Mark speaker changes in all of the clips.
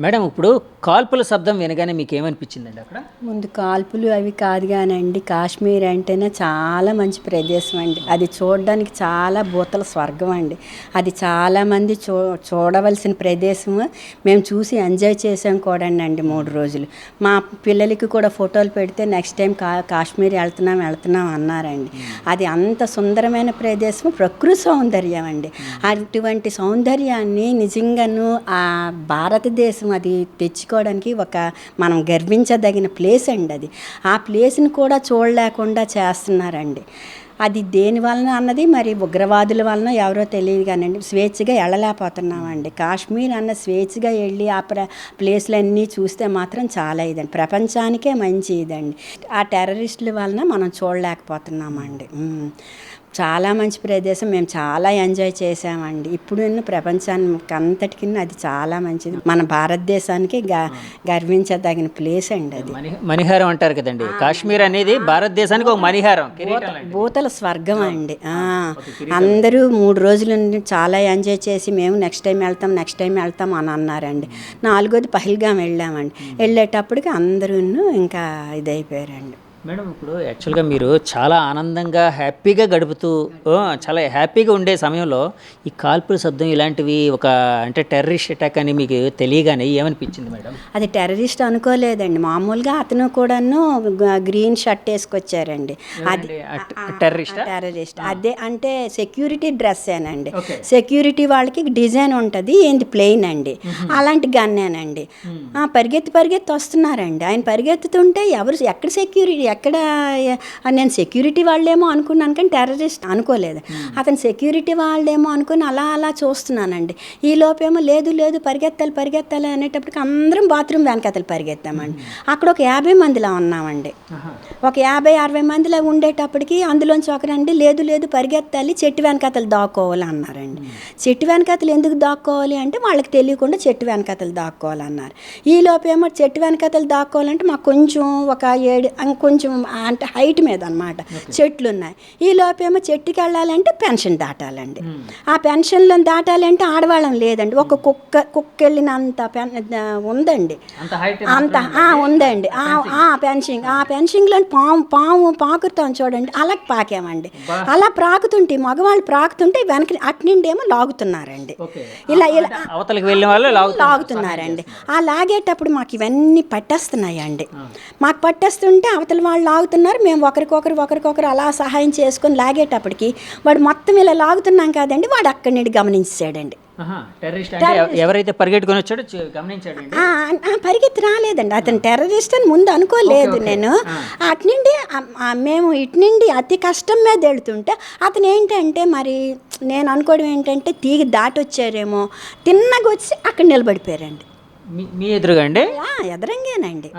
Speaker 1: Madam ఇప్పుడు కాల్పుల శబ్దం వినగానే మీకు ఏమనిపించిందండి అక్కడ?
Speaker 2: ముందు కాల్పులు అవి కాదు కానండి, కాశ్మీర్ అంటేనే చాలా మంచి ప్రదేశం అండి. అది చూడడానికి చాలా భూతల స్వర్గం అండి. అది చాలామంది చూడవలసిన ప్రదేశము. మేము చూసి ఎంజాయ్ చేసాం కూడా అండి 3 రోజులు. మా పిల్లలకి కూడా ఫోటోలు పెడితే నెక్స్ట్ టైం కాశ్మీర్ వెళ్తున్నాం అన్నారండి. అది అంత సుందరమైన ప్రదేశం, ప్రకృతి సౌందర్యం అండి. అటువంటి సౌందర్యాన్ని నిజంగాను ఆ భారతదేశం అది తెచ్చుకోవడానికి మనం గర్వించదగిన ప్లేస్ అండి. అది ఆ ప్లేస్ని కూడా చూడలేకుండా చేస్తున్నారండి. అది దేని వలన అన్నది మరి ఉగ్రవాదుల వలన ఎవరో తెలియదు కానండి, స్వేచ్ఛగా వెళ్ళలేకపోతున్నామండి. కాశ్మీర్ అన్న స్వేచ్ఛగా వెళ్ళి ఆ ప్లేస్లన్నీ చూస్తే మాత్రం చాలా ఇదండి, ప్రపంచానికే మంచి ఇదండి. ఆ టెర్రరిస్టుల వలన మనం చూడలేకపోతున్నామండి. చాలా మంచి ప్రదేశం, మేము చాలా ఎంజాయ్ చేసామండి. ఇప్పుడు ప్రపంచానికి అంతటికి అది చాలా మంచిది. మన భారతదేశానికి గర్వించదగిన ప్లేస్ అండి. అది
Speaker 1: మణిహారం అంటారు కదండి, కాశ్మీర్ అనేది భారతదేశానికి ఒక మణిహారం,
Speaker 2: భూతల స్వర్గం అండి. అందరూ 3 రోజుల నుండి చాలా ఎంజాయ్ చేసి మేము నెక్స్ట్ టైం వెళ్తాం అని అన్నారండి. 4వది పహల్గాం వెళ్ళామండి. వెళ్ళేటప్పటికి అందరూ ఇంకా ఇదైపోయారండి.
Speaker 1: మేడం ఇప్పుడు యాక్చువల్గా మీరు చాలా ఆనందంగా హ్యాపీగా గడుపుతూ చాలా హ్యాపీగా ఉండే సమయంలో ఈ కాల్పుల శబ్దం ఇలాంటివి అంటే టెర్రరిస్ట్ అటాక్ అని మీకు తెలియగానే ఏమనిపించింది మేడం?
Speaker 2: అది టెర్రరిస్ట్ అనుకోలేదండి, మామూలుగా అతను కూడాను గ్రీన్ షర్ట్ వేసుకొచ్చారండి. అది టెర్రరిస్ట్ అదే అంటే సెక్యూరిటీ డ్రెస్సేనండి. సెక్యూరిటీ వాళ్ళకి డిజైన్ ఉంటుంది, ఏంది ప్లెయిన్ అండి, అలాంటి గన్నేనండి. పరిగెత్తి వస్తున్నారండి. ఆయన పరిగెత్తుతుంటే ఎక్కడ సెక్యూరిటీ ఎక్కడ, నేను సెక్యూరిటీ వాళ్ళేమో అనుకున్నాను కానీ టెర్రరిస్ట్ అనుకోలేదు. అతను సెక్యూరిటీ వాళ్ళేమో అనుకుని అలా చూస్తున్నానండి. ఈ లోపేమో లేదు పరిగెత్తాలి అనేటప్పటికి అందరం బాత్రూమ్ వెనకతలు పరిగెత్తామండి. అక్కడ ఒక 50 మందిలా ఉన్నామండి. ఒక 50-60 మందిలా ఉండేటప్పటికి అందులోంచి ఒకరండి లేదు పరిగెత్తాలి, చెట్టు వెనకతలు దాక్కోవాలి అన్నారండి. చెట్టు వెనకతలు ఎందుకు దాక్కోవాలి అంటే వాళ్ళకి తెలియకుండా చెట్టు వెనకతలు దాక్కోవాలన్నారు. ఈ లోపేమో చెట్టు వెనకతలు దాక్కోవాలంటే మాకు కొంచెం ఒక 7 కొంచెం అంటే హైట్ మీద అన్నమాట చెట్లు ఉన్నాయి. ఈ లోపేమో చెట్టుకి వెళ్ళాలంటే పెన్షన్ దాటాలండి. ఆ పెన్షన్లో దాటాలంటే ఆడవాళ్ళం లేదండి, ఒక కుక్క వెళ్ళినంత ఉందండి, అంత ఉందండి. పెన్షన్లో పాము పాకుతాం చూడండి, అలా పాకామండి. అలా ప్రాకుతుంటే మగవాళ్ళు ప్రాకుతుంటే వెనక అట్నుండి ఏమో లాగుతున్నారండి, ఇలా
Speaker 1: అవతలకి వెళ్ళిన వాళ్ళు
Speaker 2: లాగుతున్నారండి. ఆ లాగేటప్పుడు మాకు ఇవన్నీ పట్టేస్తున్నాయండి. మాకు పట్టేస్తుంటే అవతల వాళ్ళు లాగుతున్నారు, మేము ఒకరికొకరు అలా సహాయం చేసుకొని లాగేటప్పటికి వాడు మొత్తం ఇలా లాగుతున్నాం కాదండి, వాడు అక్కడి నుండి గమనించాడండి.
Speaker 1: ఎవరైతే పరిగెట్టుకొని వచ్చాడో గమనించాడు,
Speaker 2: పరిగెత్తి రాలేదండి. అతను టెర్రరిస్ట్ అని ముందు అనుకోలేదు నేను. అటు నుండి మేము ఇటు నుండి అతి కష్టం మీద వెళుతుంటే అతను ఏంటంటే మరి నేను అనుకోవడం ఏంటంటే తీగి దాటి వచ్చారేమో, తిన్నగా వచ్చి అక్కడ నిలబడిపోయారండి.
Speaker 1: మీ ఎదురుగా అండి?
Speaker 2: ఎదరంగానండి,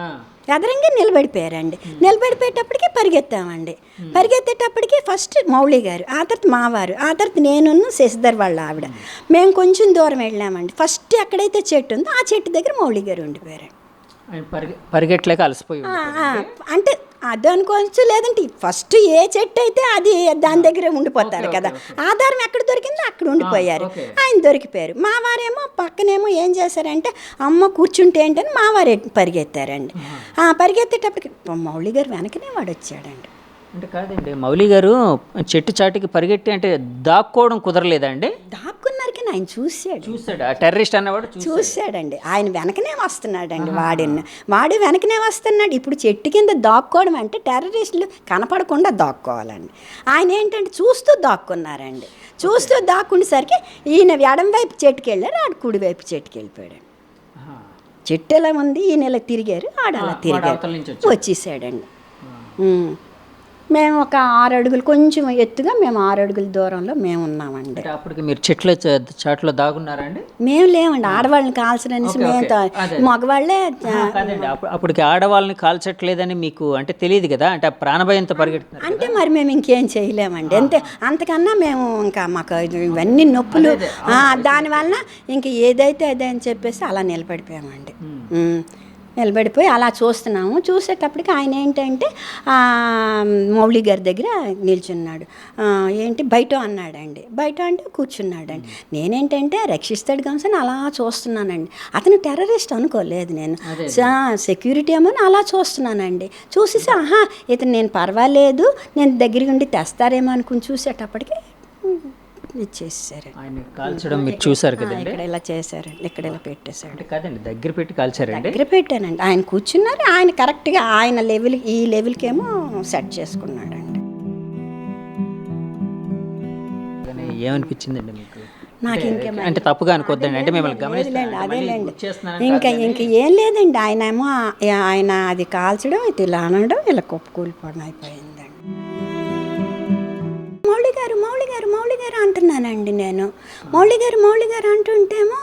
Speaker 2: ఎదరంగా నిలబడిపోయారండి. నిలబడిపోయేటప్పటికి పరిగెత్తామండి. పరిగెత్తేటప్పటికి ఫస్ట్ మౌళి గారు, ఆ తర్వాత మావారు, ఆ తర్వాత నేను శశిధర్ వాళ్ళ ఆవిడ, మేము కొంచెం దూరం వెళ్ళామండి. ఫస్ట్ ఎక్కడైతే చెట్టు ఉందో ఆ చెట్టు దగ్గర మౌళి గారు ఉండిపోయారు.
Speaker 1: పరిగెట్టలేక అలసిపోయి
Speaker 2: అంటే అది అనుకోవచ్చు, లేదంటే ఫస్ట్ ఏ చెట్టు అయితే అది దాని దగ్గరే ఉండిపోతారు కదా, ఆధారం ఎక్కడ దొరికిందో అక్కడ ఉండిపోయారు. ఆయన దొరికిపోయారు. మా వారేమో పక్కనేమో ఏం చేశారంటే అమ్మ కూర్చుంటే ఏంటని మా వారే పరిగెత్తారండి. పరిగెత్తేటప్పటికి మౌళి గారు వెనకనే వాడు వచ్చాడండి.
Speaker 1: అంటే కాదండి, మౌలి గారు చెట్టు చాటుకి పరిగెట్టి అంటే దాక్కోవడం కుదరలేదండి?
Speaker 2: దాక్కున్నారు కానీ ఆయన చూశాడు,
Speaker 1: టెర్రరిస్ట్ అన్నవాడు
Speaker 2: చూశాడండి. ఆయన వెనకనే వస్తున్నాడండి, వాడు వెనకనే వస్తున్నాడు. ఇప్పుడు చెట్టు కింద దాక్కోవడం అంటే టెర్రరిస్టులు కనపడకుండా దాక్కోవాలండి. ఆయన ఏంటంటే చూస్తూ దాక్కున్నారండి. చూస్తూ దాక్కుండేసరికి ఈయన ఎడం వైపు చెట్టుకి వెళ్ళారు, ఆడు కుడి వైపు చెట్టుకి వెళ్ళిపోయాడు. చెట్టు ఎలా ఉంది, ఈయన ఇలా తిరిగారు, ఆడ అలా తిరిగారు, వచ్చేసాడండి. మేము ఒక 6 అడుగులు కొంచెం ఎత్తుగా, మేము 6 అడుగుల దూరంలో మేము ఉన్నామండి.
Speaker 1: అప్పటికి మీరు చాట్లో దాగున్నారండి?
Speaker 2: మేము లేవండి, ఆడవాళ్ళని కాల్చడానికి మేము మగవాళ్ళే.
Speaker 1: అప్పటికి ఆడవాళ్ళని కాల్చట్లేదని మీకు అంటే తెలియదు కదా, అంటే ప్రాణభయంతో పరిగెడుతున్నారు
Speaker 2: అంటే మరి మేము ఇంకేం చేయలేమండి. అంతకన్నా మేము ఇంకా మాకు ఇవన్నీ నొప్పులు, దానివల్ల ఇంక ఏదైతే అదే అని చెప్పేసి అలా నిలబడిపోయామండి. నిలబడిపోయి అలా చూస్తున్నాము. చూసేటప్పటికి ఆయన ఏంటంటే మౌళి గారి దగ్గర నిల్చున్నాడు. ఏంటి బయట అన్నాడండి. బయట అంటే కూర్చున్నాడండి. నేనేంటంటే రక్షిస్తాడు కామని అలా చూస్తున్నానండి. అతను టెర్రరిస్ట్ అనుకోలేదు నేను, సెక్యూరిటీ ఏమో అలా చూస్తున్నానండి. చూసేసి ఇతను నేను పర్వాలేదు, నేను దగ్గరికి ఉండి తెస్తారేమో అనుకుని చూసేటప్పటికి ఇచ్చేసారు.
Speaker 1: ఆయన కాల్చడం మీరు చూసారు కదండి.
Speaker 2: ఇక్కడ ఇలా చేశారండి, ఇక్కడ ఇలా పెట్టేశారు.
Speaker 1: అంటే కాదండి, దగ్గర పెట్టి కాల్చారండి.
Speaker 2: దగ్గర పెట్టానండి. ఆయన కూర్చున్నారు, ఆయన కరెక్ట్గా ఆయన లెవెల్ ఈ లెవెల్కి ఏమో సెట్ చేసుకున్నాడండి.
Speaker 1: ఏమనిపించిందండి మీకు?
Speaker 2: నాకు
Speaker 1: అంటే తప్పుగా అనుకోద్దండి, అంటే మిమ్మల్ని
Speaker 2: గమనించలేండి. అదేలేండి, ఇంకా ఏం లేదండి. ఆయన ఏమో ఆయన అది కాల్చడం, ఇది ఇలా అనడం, ఇలా కూలిపోవడం అయిపోయిందండి. మౌళి గారు అంటున్నానండి నేను. మౌళి గారు అంటుంటేమో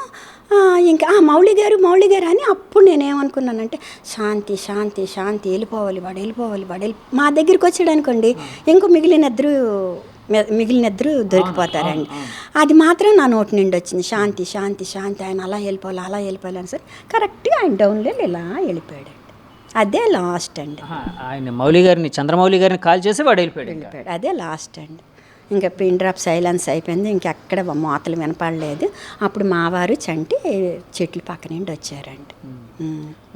Speaker 2: ఇంకా మౌళి గారు అని అప్పుడు నేనేమనుకున్నానంటే శాంతి వెళ్ళిపోవాలి వాడు మా దగ్గరికి వచ్చాడు అనుకోండి, ఇంకో మిగిలిన ఇద్దరు దొరికిపోతారండి. అది మాత్రం నా నోటి నుండి వచ్చింది, శాంతి ఆయన అలా వెళ్ళిపోవాలి అని సరే కరెక్ట్గా ఆయన డౌన్లో ఇలా వెళ్ళిపోయాడు. అదే లాస్ట్ అండి.
Speaker 1: ఆయన మౌళి గారిని, చంద్రమౌళి గారిని కాల్ చేసి వాడు వెళ్ళిపోయాడు.
Speaker 2: అదే లాస్ట్ అండి. ఇంకా పిన్ డ్రాప్ సైలెన్స్ అయిపోయింది. ఇంకెక్కడ మోతలు వినపడలేదు. అప్పుడు మావారు చంటి చెట్లు పక్క నుండి వచ్చారండి.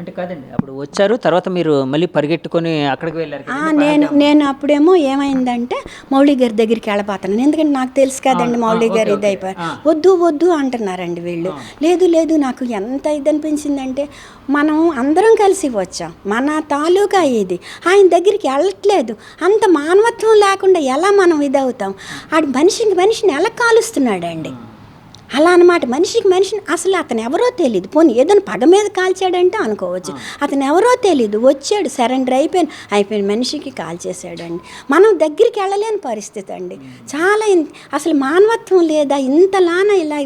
Speaker 1: అంటే కాదండి, అప్పుడు వచ్చారు, తర్వాత మీరు మళ్ళీ పరిగెట్టుకొని అక్కడికి వెళ్ళారు.
Speaker 2: నేను అప్పుడేమో ఏమైందంటే మౌళి గారి దగ్గరికి వెళ్ళిపోతాను, ఎందుకంటే నాకు తెలుసు కదండి మౌళి గారు ఇది అయిపోయి వద్దు అంటున్నారండి వీళ్ళు. లేదు నాకు ఎంత ఇది అనిపించిందంటే, మనం అందరం కలిసి వచ్చాం, మన తాలూకా ఇది, ఆయన దగ్గరికి వెళ్ళట్లేదు, అంత మానవత్వం లేకుండా ఎలా మనం ఇదవుతాం? ఆడు మనిషిని ఎలా కాలుస్తున్నాడండి అలా అనమాట. మనిషిని అసలు అతను ఎవరో తెలియదు. పోనీ ఏదైనా పగ మీద కాల్చాడంటే అనుకోవచ్చు, అతను ఎవరో తెలియదు, వచ్చాడు, సరెండర్ అయిపోయిన మనిషికి కాల్ చేశాడండి. మనం దగ్గరికి వెళ్ళలేని పరిస్థితి అండి. చాలా అసలు మానవత్వం లేదా ఇంతలానా? ఇలా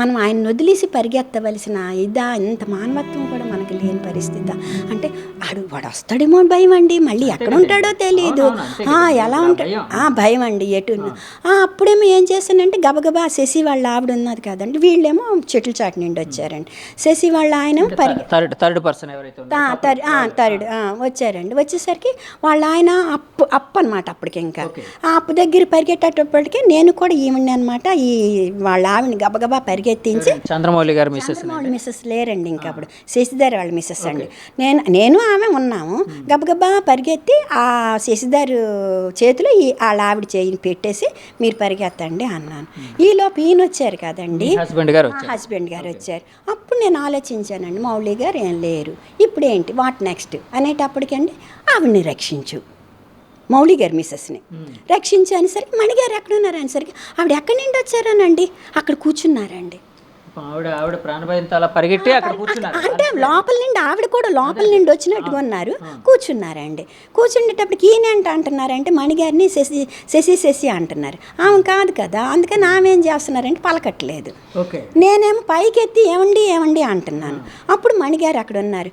Speaker 2: మనం ఆయన వదిలేసి పరిగెత్తవలసిన ఇంత మానవత్వం కూడా మనకి లేని పరిస్థితి. అంటే వాడు వస్తాడేమో భయం అండి, మళ్ళీ ఎక్కడ ఉంటాడో తెలియదు, ఎలా ఉంటాడు భయం అండి ఎటు. అప్పుడేమో ఏం చేశానంటే గబగబా శశి వాళ్ళ ఆవిడ ఉన్నది కదండి, వీళ్ళేమో చెట్ల చాటు నుండి వచ్చారండి. శశి వాళ్ళ ఆయన
Speaker 1: థర్డ్ పర్సన్
Speaker 2: థర్డ్ వచ్చారండి. వచ్చేసరికి వాళ్ళ ఆయన అప్పు అనమాట. అప్పటికి ఇంకా ఆ అప్పు దగ్గర పరిగెట్టేటప్పటికి నేను కూడా ఈవిడ్ని అనమాట. ఈ వాళ్ళ ఆవిడని గబగబా పరిగెత్తించి,
Speaker 1: చంద్రమౌళి గారు
Speaker 2: మిస్సెస్ లేరండి ఇంకా అప్పుడు, శశిధర్ వాళ్ళ మిస్సెస్ అండి. నేను ఆమె ఉన్నాము. గబగబా పరిగెత్తి ఆ శశిధర్ చేతిలో వాళ్ళ ఆవిడ చేయిని పెట్టేసి మీరు పరిగెత్తండి అన్నాను. ఈలోపు ఈయన వచ్చారు కదండి, హస్బెండ్ గారు వచ్చారు. అప్పుడు నేను ఆలోచించానండి, మౌళి గారు ఏం లేరు, ఇప్పుడు ఏంటి వాట్ నెక్స్ట్ అనేటప్పటికండి ఆవిడని రక్షించు, మౌళి గారు మిస్సెస్ని రక్షించు అనేసరికి మణిగారు ఎక్కడున్నారు అనేసరికి ఆవిడ ఎక్కడి నుండి వచ్చారనండి అక్కడ కూర్చున్నారండి.
Speaker 1: ఆవిడ ప్రాణభయంతో అలా పరిగెట్టి అక్కడ కూర్చున్నారు.
Speaker 2: అంటే లోపల నుండి ఆవిడ కూడా లోపల నుండి వచ్చినట్టుగా ఉన్నారు, కూర్చున్నారండి. కూర్చుండేటప్పటికి ఈయన అంటున్నారంటే మణిగారిని శశి అంటున్నారు. ఆమె కాదు కదా, అందుకని ఆమె ఏం చేస్తున్నారంటే పలకట్లేదు. నేనేమో పైకెత్తి ఏమండి అంటున్నాను. అప్పుడు మణిగారు అక్కడ ఉన్నారు.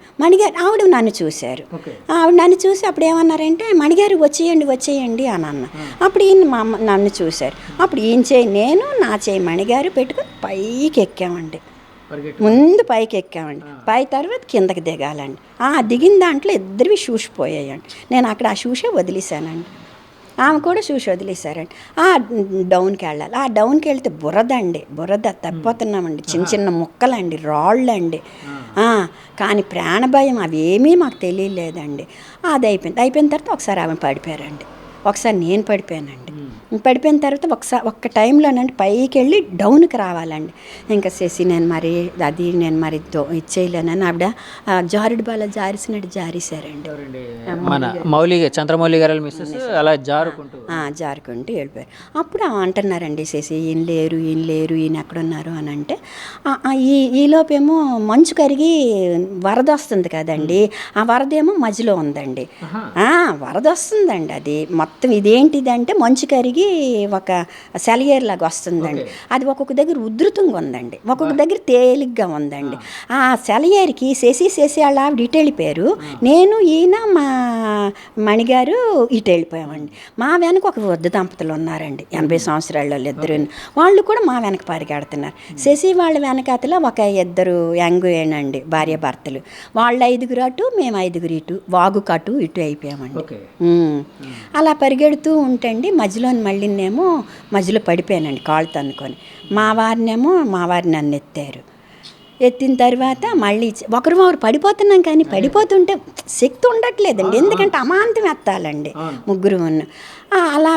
Speaker 2: ఆవిడ నన్ను చూశారు. ఆవిడ నన్ను చూసి అప్పుడు ఏమన్నారంటే మణిగారు వచ్చేయండి అని అన్న. అప్పుడు ఈయన నన్ను చూశారు. అప్పుడు ఈయన చేయి నేను, నా చేయి మణిగారు పెట్టుకుని పైకి ఎక్కామండి. ముందు పైకి ఎక్కామండి. పై తర్వాత కిందకి దిగాలండి. దిగిన దాంట్లో ఇద్దరివి షూస్ పోయాయండి. నేను అక్కడ ఆ షూసే వదిలేశానండి. ఆమె కూడా షూస్ వదిలేశారండి. డౌన్కి వెళ్ళాలి. డౌన్కి వెళ్తే బురద తప్పిపోతున్నామండి. చిన్న ముక్కలండి, రాళ్ళండి. కానీ ప్రాణభయం అవేమీ మాకు తెలియలేదండి. అది అయిపోయిన తర్వాత ఒకసారి ఆమె పడిపోయారండి, ఒకసారి నేను పడిపోయానండి. పడిపోయిన తర్వాత ఒక్క టైంలోనండి పైకి వెళ్ళి డౌన్కి రావాలండి. ఇంకా శశి నేను మరి ఇచ్చేయలేనని ఆవిడ జారుడు బాల జారిసినట్టు జారేశారండి.
Speaker 1: మన చంద్రమౌళి గారు మిస్సెస్ అలా జారుకుంటూ
Speaker 2: వెళ్ళిపోయారు. అప్పుడు అంటున్నారండి శశి ఈయన లేరు ఈయన ఎక్కడున్నారు అని అంటే, ఈలోపేమో మంచు కరిగి వరద వస్తుంది కదండి, ఆ వరద ఏమో మధ్యలో ఉందండి. వరద వస్తుందండి, అది మొత్తం మొత్తం ఇదేంటిదంటే మంచు కరిగి ఒక సెలయేరు లాగా వస్తుందండి. అది ఒక్కొక్క దగ్గర ఉధృతంగా ఉందండి, ఒక్కొక్క దగ్గర తేలిగ్గా ఉందండి. ఆ సెలయేరుకి శశి వాళ్ళ ఆవిడ ఇటు వెళ్ళిపోయారు, నేను ఈయన మా మణిగారు ఇటు వెళ్ళిపోయామండి. మా వెనక ఒక వృద్ధ దంపతులు ఉన్నారండి, 80 సంవత్సరాల ఇద్దరు. వాళ్ళు కూడా మా వెనక పరిగెడుతున్నారు. శశి వాళ్ళ వెనకాతలో ఒక ఇద్దరు యంగ్ భార్య భర్తలు. వాళ్ళు 5 అటు, మేము 5 ఇటు, వాగు కటు ఇటు అయిపోయామండి. అలా పరిగెడుతూ ఉంటండి. మళ్ళీనేమో మధ్యలో పడిపోయానండి కాళ్ళు తన్నుకొని. మా వారు నన్ను ఎత్తిన తర్వాత మళ్ళీ ఒకరు పడిపోతున్నాం, కానీ పడిపోతుంటే శక్తి ఉండట్లేదండి, ఎందుకంటే అమాంతం ఎత్తాలండి ముగ్గురు ఉన్న. అలా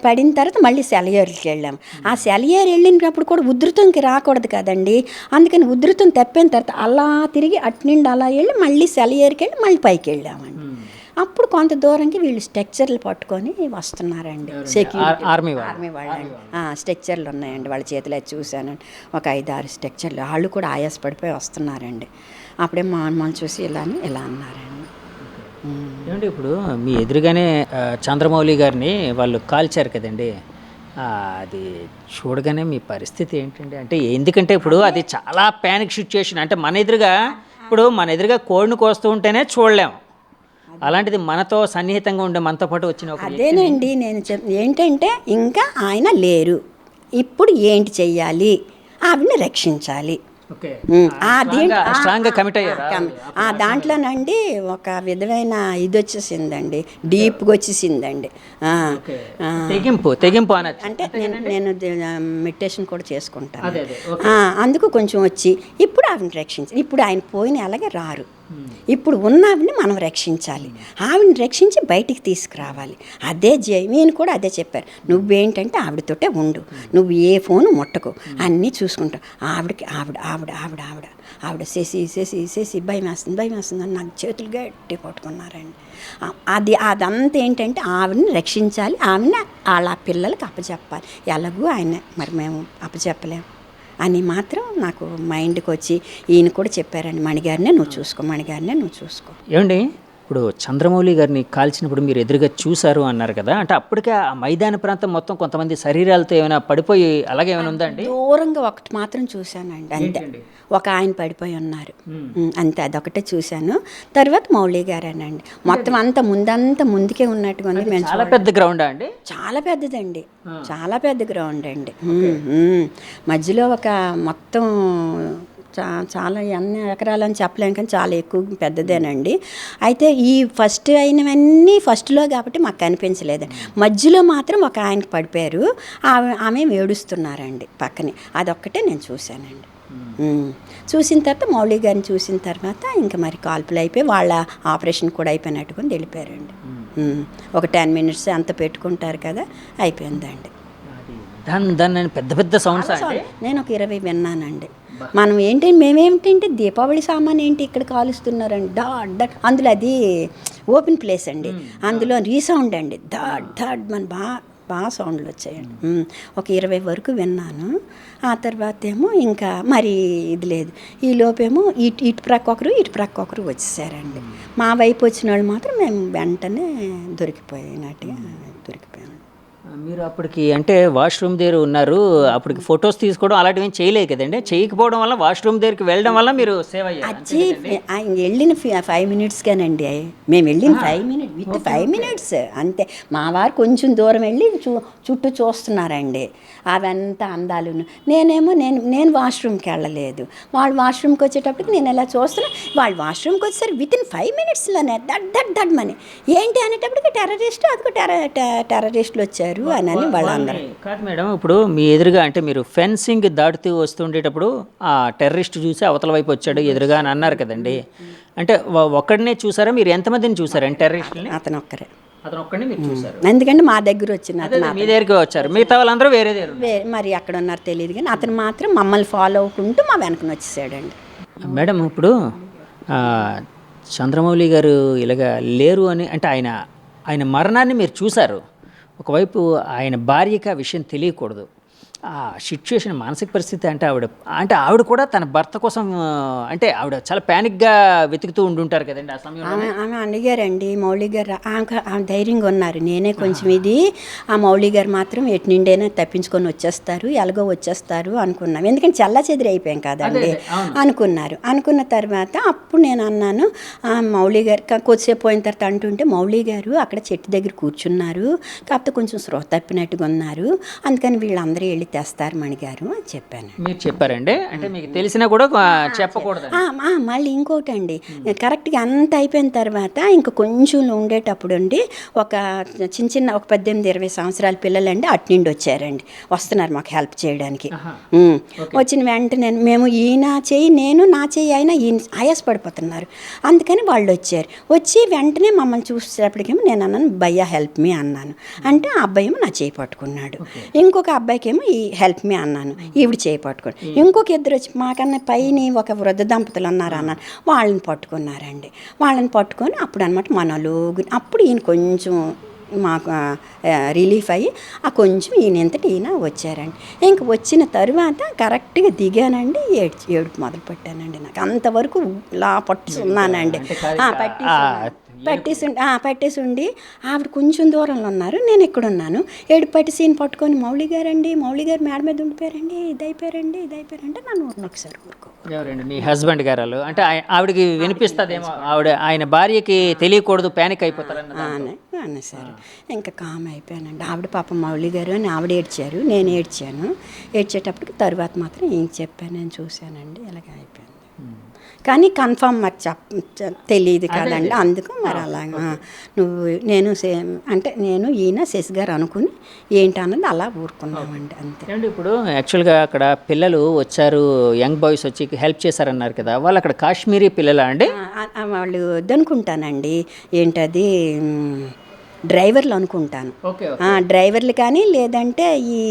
Speaker 2: పడిన తర్వాత మళ్ళీ సెలయేరుకి వెళ్ళాము. ఆ సెలయేరు వెళ్ళినప్పుడు కూడా ఉధృతంకి రాకూడదు కదండి, అందుకని ఉధృతం తప్పిన తర్వాత అలా తిరిగి అట్నుండి అలా వెళ్ళి మళ్ళీ సెలయేరుకి వెళ్ళి మళ్ళీ పైకి వెళ్ళామండి. అప్పుడు కొంత దూరంకి వీళ్ళు స్ట్రక్చర్లు పట్టుకొని వస్తున్నారండి, ఆర్మీ వాళ్ళండి. స్ట్రక్చర్లు ఉన్నాయండి వాళ్ళ చేతిలో, చూశానండి ఒక 5-6 స్ట్రక్చర్లు. వాళ్ళు కూడా ఆయాసపడిపోయి వస్తున్నారండి. అప్పుడే మా అమ్మని చూసి ఇలా అన్నారండి.
Speaker 1: ఏమంటే ఇప్పుడు మీ ఎదురుగానే చంద్రమౌళి గారిని వాళ్ళు కాల్చారు కదండి, అది చూడగానే మీ పరిస్థితి ఏంటండి? అంటే ఎందుకంటే ఇప్పుడు అది చాలా ప్యానిక్ సిచ్యుయేషన్. అంటే మన ఎదురుగా కోడిని కోస్తూ ఉంటేనే చూడలేము, అలాంటిది మనతో సన్నిహితంగా ఉండే మనతో పాటు వచ్చిన
Speaker 2: అదేనండి నేను ఏంటంటే ఇంకా ఆయన లేరు, ఇప్పుడు ఏంటి చెయ్యాలి, ఆవిడని రక్షించాలి. దాంట్లోనండి ఒక విధమైన ఇది వచ్చేసిందండి, డీప్గా వచ్చేసిందండి.
Speaker 1: తెగింపు
Speaker 2: అంటే నేను మెడిటేషన్ కూడా చేసుకుంటాను, అందుకు కొంచెం వచ్చి ఇప్పుడు ఆవిడని రక్షించాలి. ఇప్పుడు ఆయన పోయిన అలాగే రారు, ఇప్పుడు ఉన్న ఆవిడని మనం రక్షించాలి, ఆవిడని రక్షించి బయటికి తీసుకురావాలి. అదే నేను కూడా అదే చెప్పారు, నువ్వేంటంటే ఆవిడతోటే ఉండు, నువ్వు ఏ ఫోను ముట్టకు, అన్నీ చూసుకుంటావు. ఆవిడ చేసి భయం వేస్తుంది అని నాకు చేతులు గట్టి కొట్టుకున్నారండి. అదంతా ఏంటంటే ఆవిడని రక్షించాలి, ఆవిడని వాళ్ళ పిల్లలకి అప్పచెప్పాలి. ఎలాగూ ఆయన మరి మేము అప్పచెప్పలేము అని మాత్రం నాకు మైండ్కి వచ్చి ఈయన కూడా చెప్పారండి, మణిగారినే నువ్వు చూసుకో.
Speaker 1: ఏమండి ఇప్పుడు చంద్రమౌళి గారిని కాల్చినప్పుడు మీరు ఎదురుగా చూశారు అన్నారు కదా, అంటే అప్పటికే ఆ మైదాన ప్రాంతం మొత్తం కొంతమంది శరీరాలతో ఏమైనా పడిపోయి అలాగే ఏమైనా ఉందండి?
Speaker 2: దూరంగా ఒకటి మాత్రం చూశానండి, అంతే. ఒక ఆయన పడిపోయి ఉన్నారు, అంతే, అదొకటే చూశాను. తర్వాత మౌళి గారేనండి. మొత్తం అంతా ముందుకే ఉన్నట్టుగా ఉంది. మేము
Speaker 1: చాలా పెద్ద గ్రౌండ్ అండి,
Speaker 2: చాలా పెద్దదండి, చాలా పెద్ద గ్రౌండ్ అండి. మధ్యలో ఒక మొత్తం చాలా ఎన్ని ఎకరాలని చెప్పలేం, కానీ చాలా ఎక్కువ పెద్దదేనండి. అయితే ఈ ఫస్ట్ అయినవన్నీ ఫస్ట్లో కాబట్టి మాకు కనిపించలేదండి. మధ్యలో మాత్రం ఒక ఆయనకి పడిపోయారు, ఆమె ఏడుస్తున్నారండి పక్కనే, అదొక్కటే నేను చూశానండి. చూసిన తర్వాత మౌళి గారిని చూసిన తర్వాత ఇంకా మరి కాల్పులు అయిపోయి వాళ్ళ ఆపరేషన్ కూడా అయిపోయినట్టుకొని వెళ్ళిపోయారండి. ఒక 10 minutes అంత పెట్టుకుంటారు కదా, అయిపోయిందండి.
Speaker 1: పెద్ద పెద్ద సౌండ్స్
Speaker 2: నేను ఒక 20 విన్నానండి. మేమేమిటంటే దీపావళి సామాన్ ఏంటి ఇక్కడ కాలుస్తున్నారండి, డాట్ అందులో అది ఓపెన్ ప్లేస్ అండి, అందులో రీసౌండ్ అండి, డాట్ మన బాగా సౌండ్లు వచ్చాయండి. ఒక 20 వరకు విన్నాను. ఆ తర్వాత ఏమో ఇంకా మరి ఇది లేదు, ఈ లోపేమో ఇటు ప్రక్క ఒకరు వచ్చేసారండి. మా వైపు వచ్చిన వాళ్ళు మాత్రం మేము వెంటనే దొరికిపోయాము.
Speaker 1: మీరు అప్పటికి అంటే వాష్రూమ్ దగ్గర ఉన్నారు, అప్పటికి ఫొటోస్ తీసుకోవడం అలాంటివి ఏం చేయలేదు కదండి. చేయకపోవడం వల్ల వాష్రూమ్ దగ్గరికి వెళ్ళడం వల్ల మీరు సేవ్ అయ్యారు.
Speaker 2: ఆయన వెళ్ళిన 5 minutesగానండి, మేము వెళ్ళిన 5 minutes అంతే. మా వారు కొంచెం దూరం వెళ్ళి చుట్టూ చూస్తున్నారండి, అవంతా అందాలు. నేను వాష్రూమ్కి వెళ్ళలేదు, వాళ్ళు వాష్రూమ్కి వచ్చేటప్పటికి నేను ఎలా చూస్తున్నా, వాళ్ళు వాష్రూమ్కి వచ్చేసరికి వితిన్ 5 minutesలోనే దడ్మని ఏంటి అనేటప్పటికి టెర్రరిస్టులు వచ్చారు అని వాళ్ళందరూ.
Speaker 1: కాదు మేడం, ఇప్పుడు మీ ఎదురుగా అంటే మీరు ఫెన్సింగ్ దాటుతూ వస్తుండేటప్పుడు ఆ టెర్రరిస్ట్ చూసి అవతల వైపు వచ్చాడు ఎదురుగా అని అన్నారు కదండి, అంటే ఒక్కడనే చూసారా, మీరు ఎంతమందిని చూసారండి టెర్రరిస్టులని?
Speaker 2: అతను ఒక్కడే
Speaker 1: మీరు చూసారు,
Speaker 2: ఎందుకంటే మా దగ్గర వచ్చిన
Speaker 1: మీ దగ్గరికి వచ్చారు, మిగతా వాళ్ళందరూ వేరే
Speaker 2: మరి ఎక్కడ ఉన్నారు తెలియదు, కానీ అతను మాత్రం మమ్మల్ని ఫాలో అవ్వకుంటూ మా వెనకను వచ్చేసాడండి.
Speaker 1: మేడం ఇప్పుడు చంద్రమౌళి గారు ఇలాగా లేరు అని అంటే ఆయన మరణాన్ని మీరు చూశారు, ఒకవైపు ఆయన భార్యకి ఆ విషయం తెలియకూడదు, ఆ సిచ్యువేషన్, మానసిక పరిస్థితి అంటే ఆవిడ కూడా తన భర్త కోసం అంటే ఆవిడ చాలా ప్యానిక్గా వెతుకుతూ ఉండుంటారు కదండి ఆ సమయంలో.
Speaker 2: ఆమె అడిగారండి మౌళి గారు, ఆమె ధైర్యంగా ఉన్నారు. నేనే కొంచెం ఇది, ఆ మౌళి గారు మాత్రం ఎటు నిండైనా తప్పించుకొని వచ్చేస్తారు, ఎలాగో వచ్చేస్తారు అనుకున్నాం. ఎందుకంటే చల్లా చెదిరి అయిపోయాం కదండి అనుకున్నారు. అనుకున్న తర్వాత అప్పుడు నేను అన్నాను, మౌళి గారు కొద్దిసేపు పోయిన తర్వాత అంటుంటే, మౌళి గారు అక్కడ చెట్టు దగ్గర కూర్చున్నారు, కాకపోతే కొంచెం స్పృహ తప్పినట్టుగా ఉన్నారు, అందుకని వీళ్ళందరూ వెళ్ళి తెస్తారు మణిగారు అని చెప్పాను.
Speaker 1: మీరు చెప్పారండి? అంటే మీకు తెలిసినా కూడా చెప్పకూడదు.
Speaker 2: మళ్ళీ ఇంకోటి అండి, కరెక్ట్గా అంత అయిపోయిన తర్వాత ఇంకా కొంచెం ఉండేటప్పుడు అండి, ఒక చిన్న ఒక 18-20 సంవత్సరాల పిల్లలండి అటు నుండి వచ్చారండి, వస్తున్నారు మాకు హెల్ప్ చేయడానికి. వచ్చిన వెంటనే మేము ఈయన చెయ్యి నేను నా చెయ్యి అయినా ఈయన ఆయాస పడిపోతున్నారు, అందుకని వాళ్ళు వచ్చి వెంటనే మమ్మల్ని చూసేటప్పటికేమో నేను అన్నాను, భయ్యా హెల్ప్ మీ అన్నాను. అంటే ఆ అబ్బాయి ఏమో నా చేయి పట్టుకున్నాడు, ఇంకొక అబ్బాయికి ఏమో ఈ హెల్ప్ మీ అన్నాను, ఈవిడ చేయి పట్టుకోండి. ఇంకొక ఇద్దరు వచ్చి మాకన్నా పైన ఒక వృద్ధ దంపతులు అన్నారు అన్నాను, వాళ్ళని పట్టుకున్నారండి. వాళ్ళని పట్టుకొని అప్పుడు అనమాట అప్పుడు ఈయన కొంచెం మాకు రిలీఫ్ అయ్యి కొంచెం ఈయన వచ్చారండి. ఇంక వచ్చిన తర్వాత కరెక్ట్గా దిగానండి, ఏడుపు మొదలు పెట్టానండి. నాకు అంతవరకు ఇలా పట్టుకున్నానండి, పట్టేసి ఉండి ఆవిడ కొంచెం దూరంలో ఉన్నారు, నేను ఇక్కడ ఉన్నాను. ఏడు పట్టేసి పట్టుకొని మౌళి గారు మేడ మీద ఉండిపోయారండి, ఇది అయిపోయారంటే నన్ను ఒకసారి ఊరుకో.
Speaker 1: ఎవరండి? మీ హస్బెండ్ గారు? అంటే ఆవిడకి వినిపిస్తుందేమో, ఆయన భార్యకి తెలియకూడదు, ప్యానిక్ అయిపోతారని
Speaker 2: సరే ఇంకా కామ్ అయిపోయానండి. ఆవిడ పాపం మౌళి గారు అని ఆవిడ ఏడ్చారు, నేను ఏడ్చాను. ఏడ్చేటప్పటికి తరువాత మాత్రం ఏం చెప్పాను, నేను చూశానండి, ఇలాగ అయిపోయింది. కానీ కన్ఫామ్ మరి తెలియదు కదండి, అందుకు మరి అలాగా నేను ఈయన శశి గారు అనుకుని ఏంటన్నది అలా ఊరుకున్నామండి, అంతే.
Speaker 1: అండి ఇప్పుడు యాక్చువల్గా అక్కడ పిల్లలు వచ్చారు, యంగ్ బాయ్స్ వచ్చి హెల్ప్ చేశారన్నారు కదా, వాళ్ళు అక్కడ కాశ్మీరీ పిల్లలా అండి?
Speaker 2: వాళ్ళు వద్దనుకుంటానండి, ఏంటది డ్రైవర్లు అనుకుంటాను, డ్రైవర్లు కానీ లేదంటే ఈ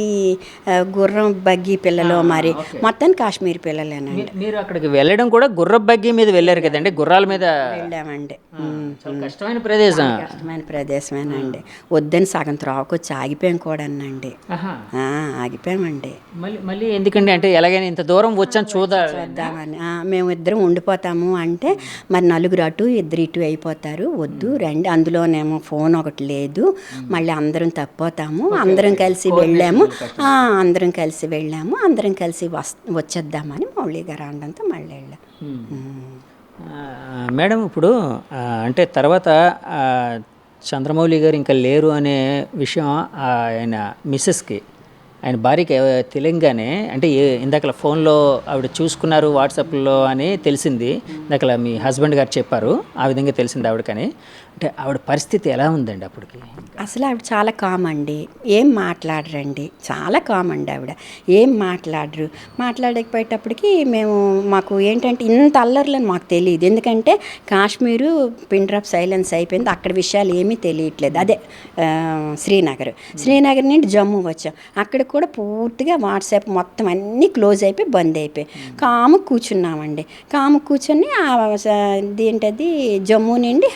Speaker 2: గుర్రం బగ్గీ పిల్లలు, మరి మొత్తం కాశ్మీర్ పిల్లలేనండి.
Speaker 1: మీరు అక్కడికి వెళ్ళడం కూడా గుర్రం బగ్గీ మీద వెళ్ళారు కదండి, గుర్రాల మీద
Speaker 2: వెళ్ళామండి.
Speaker 1: కష్టమైన
Speaker 2: ప్రదేశమేనండి. వద్దని సగం త్రోవకొచ్చి ఆగిపోయాం కూడానండి, ఆగిపోయామండి.
Speaker 1: మళ్ళీ ఎందుకండి, అంటే ఎలాగైనా ఇంత దూరం వచ్చాను చూద్దామని.
Speaker 2: మేము ఇద్దరం ఉండిపోతాము అంటే మరి నలుగురు అటు ఇద్దరు ఇటు అయిపోతారు, వద్దు రండి, అందులోనేమో ఫోన్ ఒకటి లేదు, మళ్ళీ అందరం తప్పిపోతాము, అందరం కలిసి వెళ్ళాము, అందరం కలిసి వచ్చేద్దామని మౌళి గారు అనడంతో మళ్ళీ వెళ్ళాం.
Speaker 1: మేడం ఇప్పుడు అంటే తర్వాత చంద్రమౌళి గారు ఇంకా లేరు అనే విషయం ఆయన మిస్సెస్కి, ఆయన భార్యకి తెలియగానే, అంటే ఇందాక ఫోన్లో ఆవిడ చూసుకున్నారు వాట్సాప్లో అని తెలిసింది, ఇందాక మీ హస్బెండ్ గారు చెప్పారు, ఆ విధంగా తెలిసింది ఆవిడకని. అంటే ఆవిడ పరిస్థితి ఎలా ఉందండి అప్పటికి?
Speaker 2: అసలు ఆవిడ చాలా కామ్ అండి, ఏం మాట్లాడరండి, చాలా కామ్ అండి ఆవిడ, ఏం మాట్లాడకపోయేటప్పటికి మాకు ఏంటంటే ఇంత అల్లర్లని మాకు తెలియదు, ఎందుకంటే కాశ్మీరు పిన్ డ్రాప్ సైలెన్స్ అయిపోయింది, అక్కడ విషయాలు ఏమీ తెలియట్లేదు. అదే శ్రీనగర్ నుండి జమ్మూ వచ్చాం, అక్కడ కూడా పూర్తిగా వాట్సాప్ మొత్తం అన్నీ క్లోజ్ అయిపోయి బంద్ అయిపోయి కాము కూర్చున్నామండి. కూర్చొని ఏంటది జమ్మూ నుండి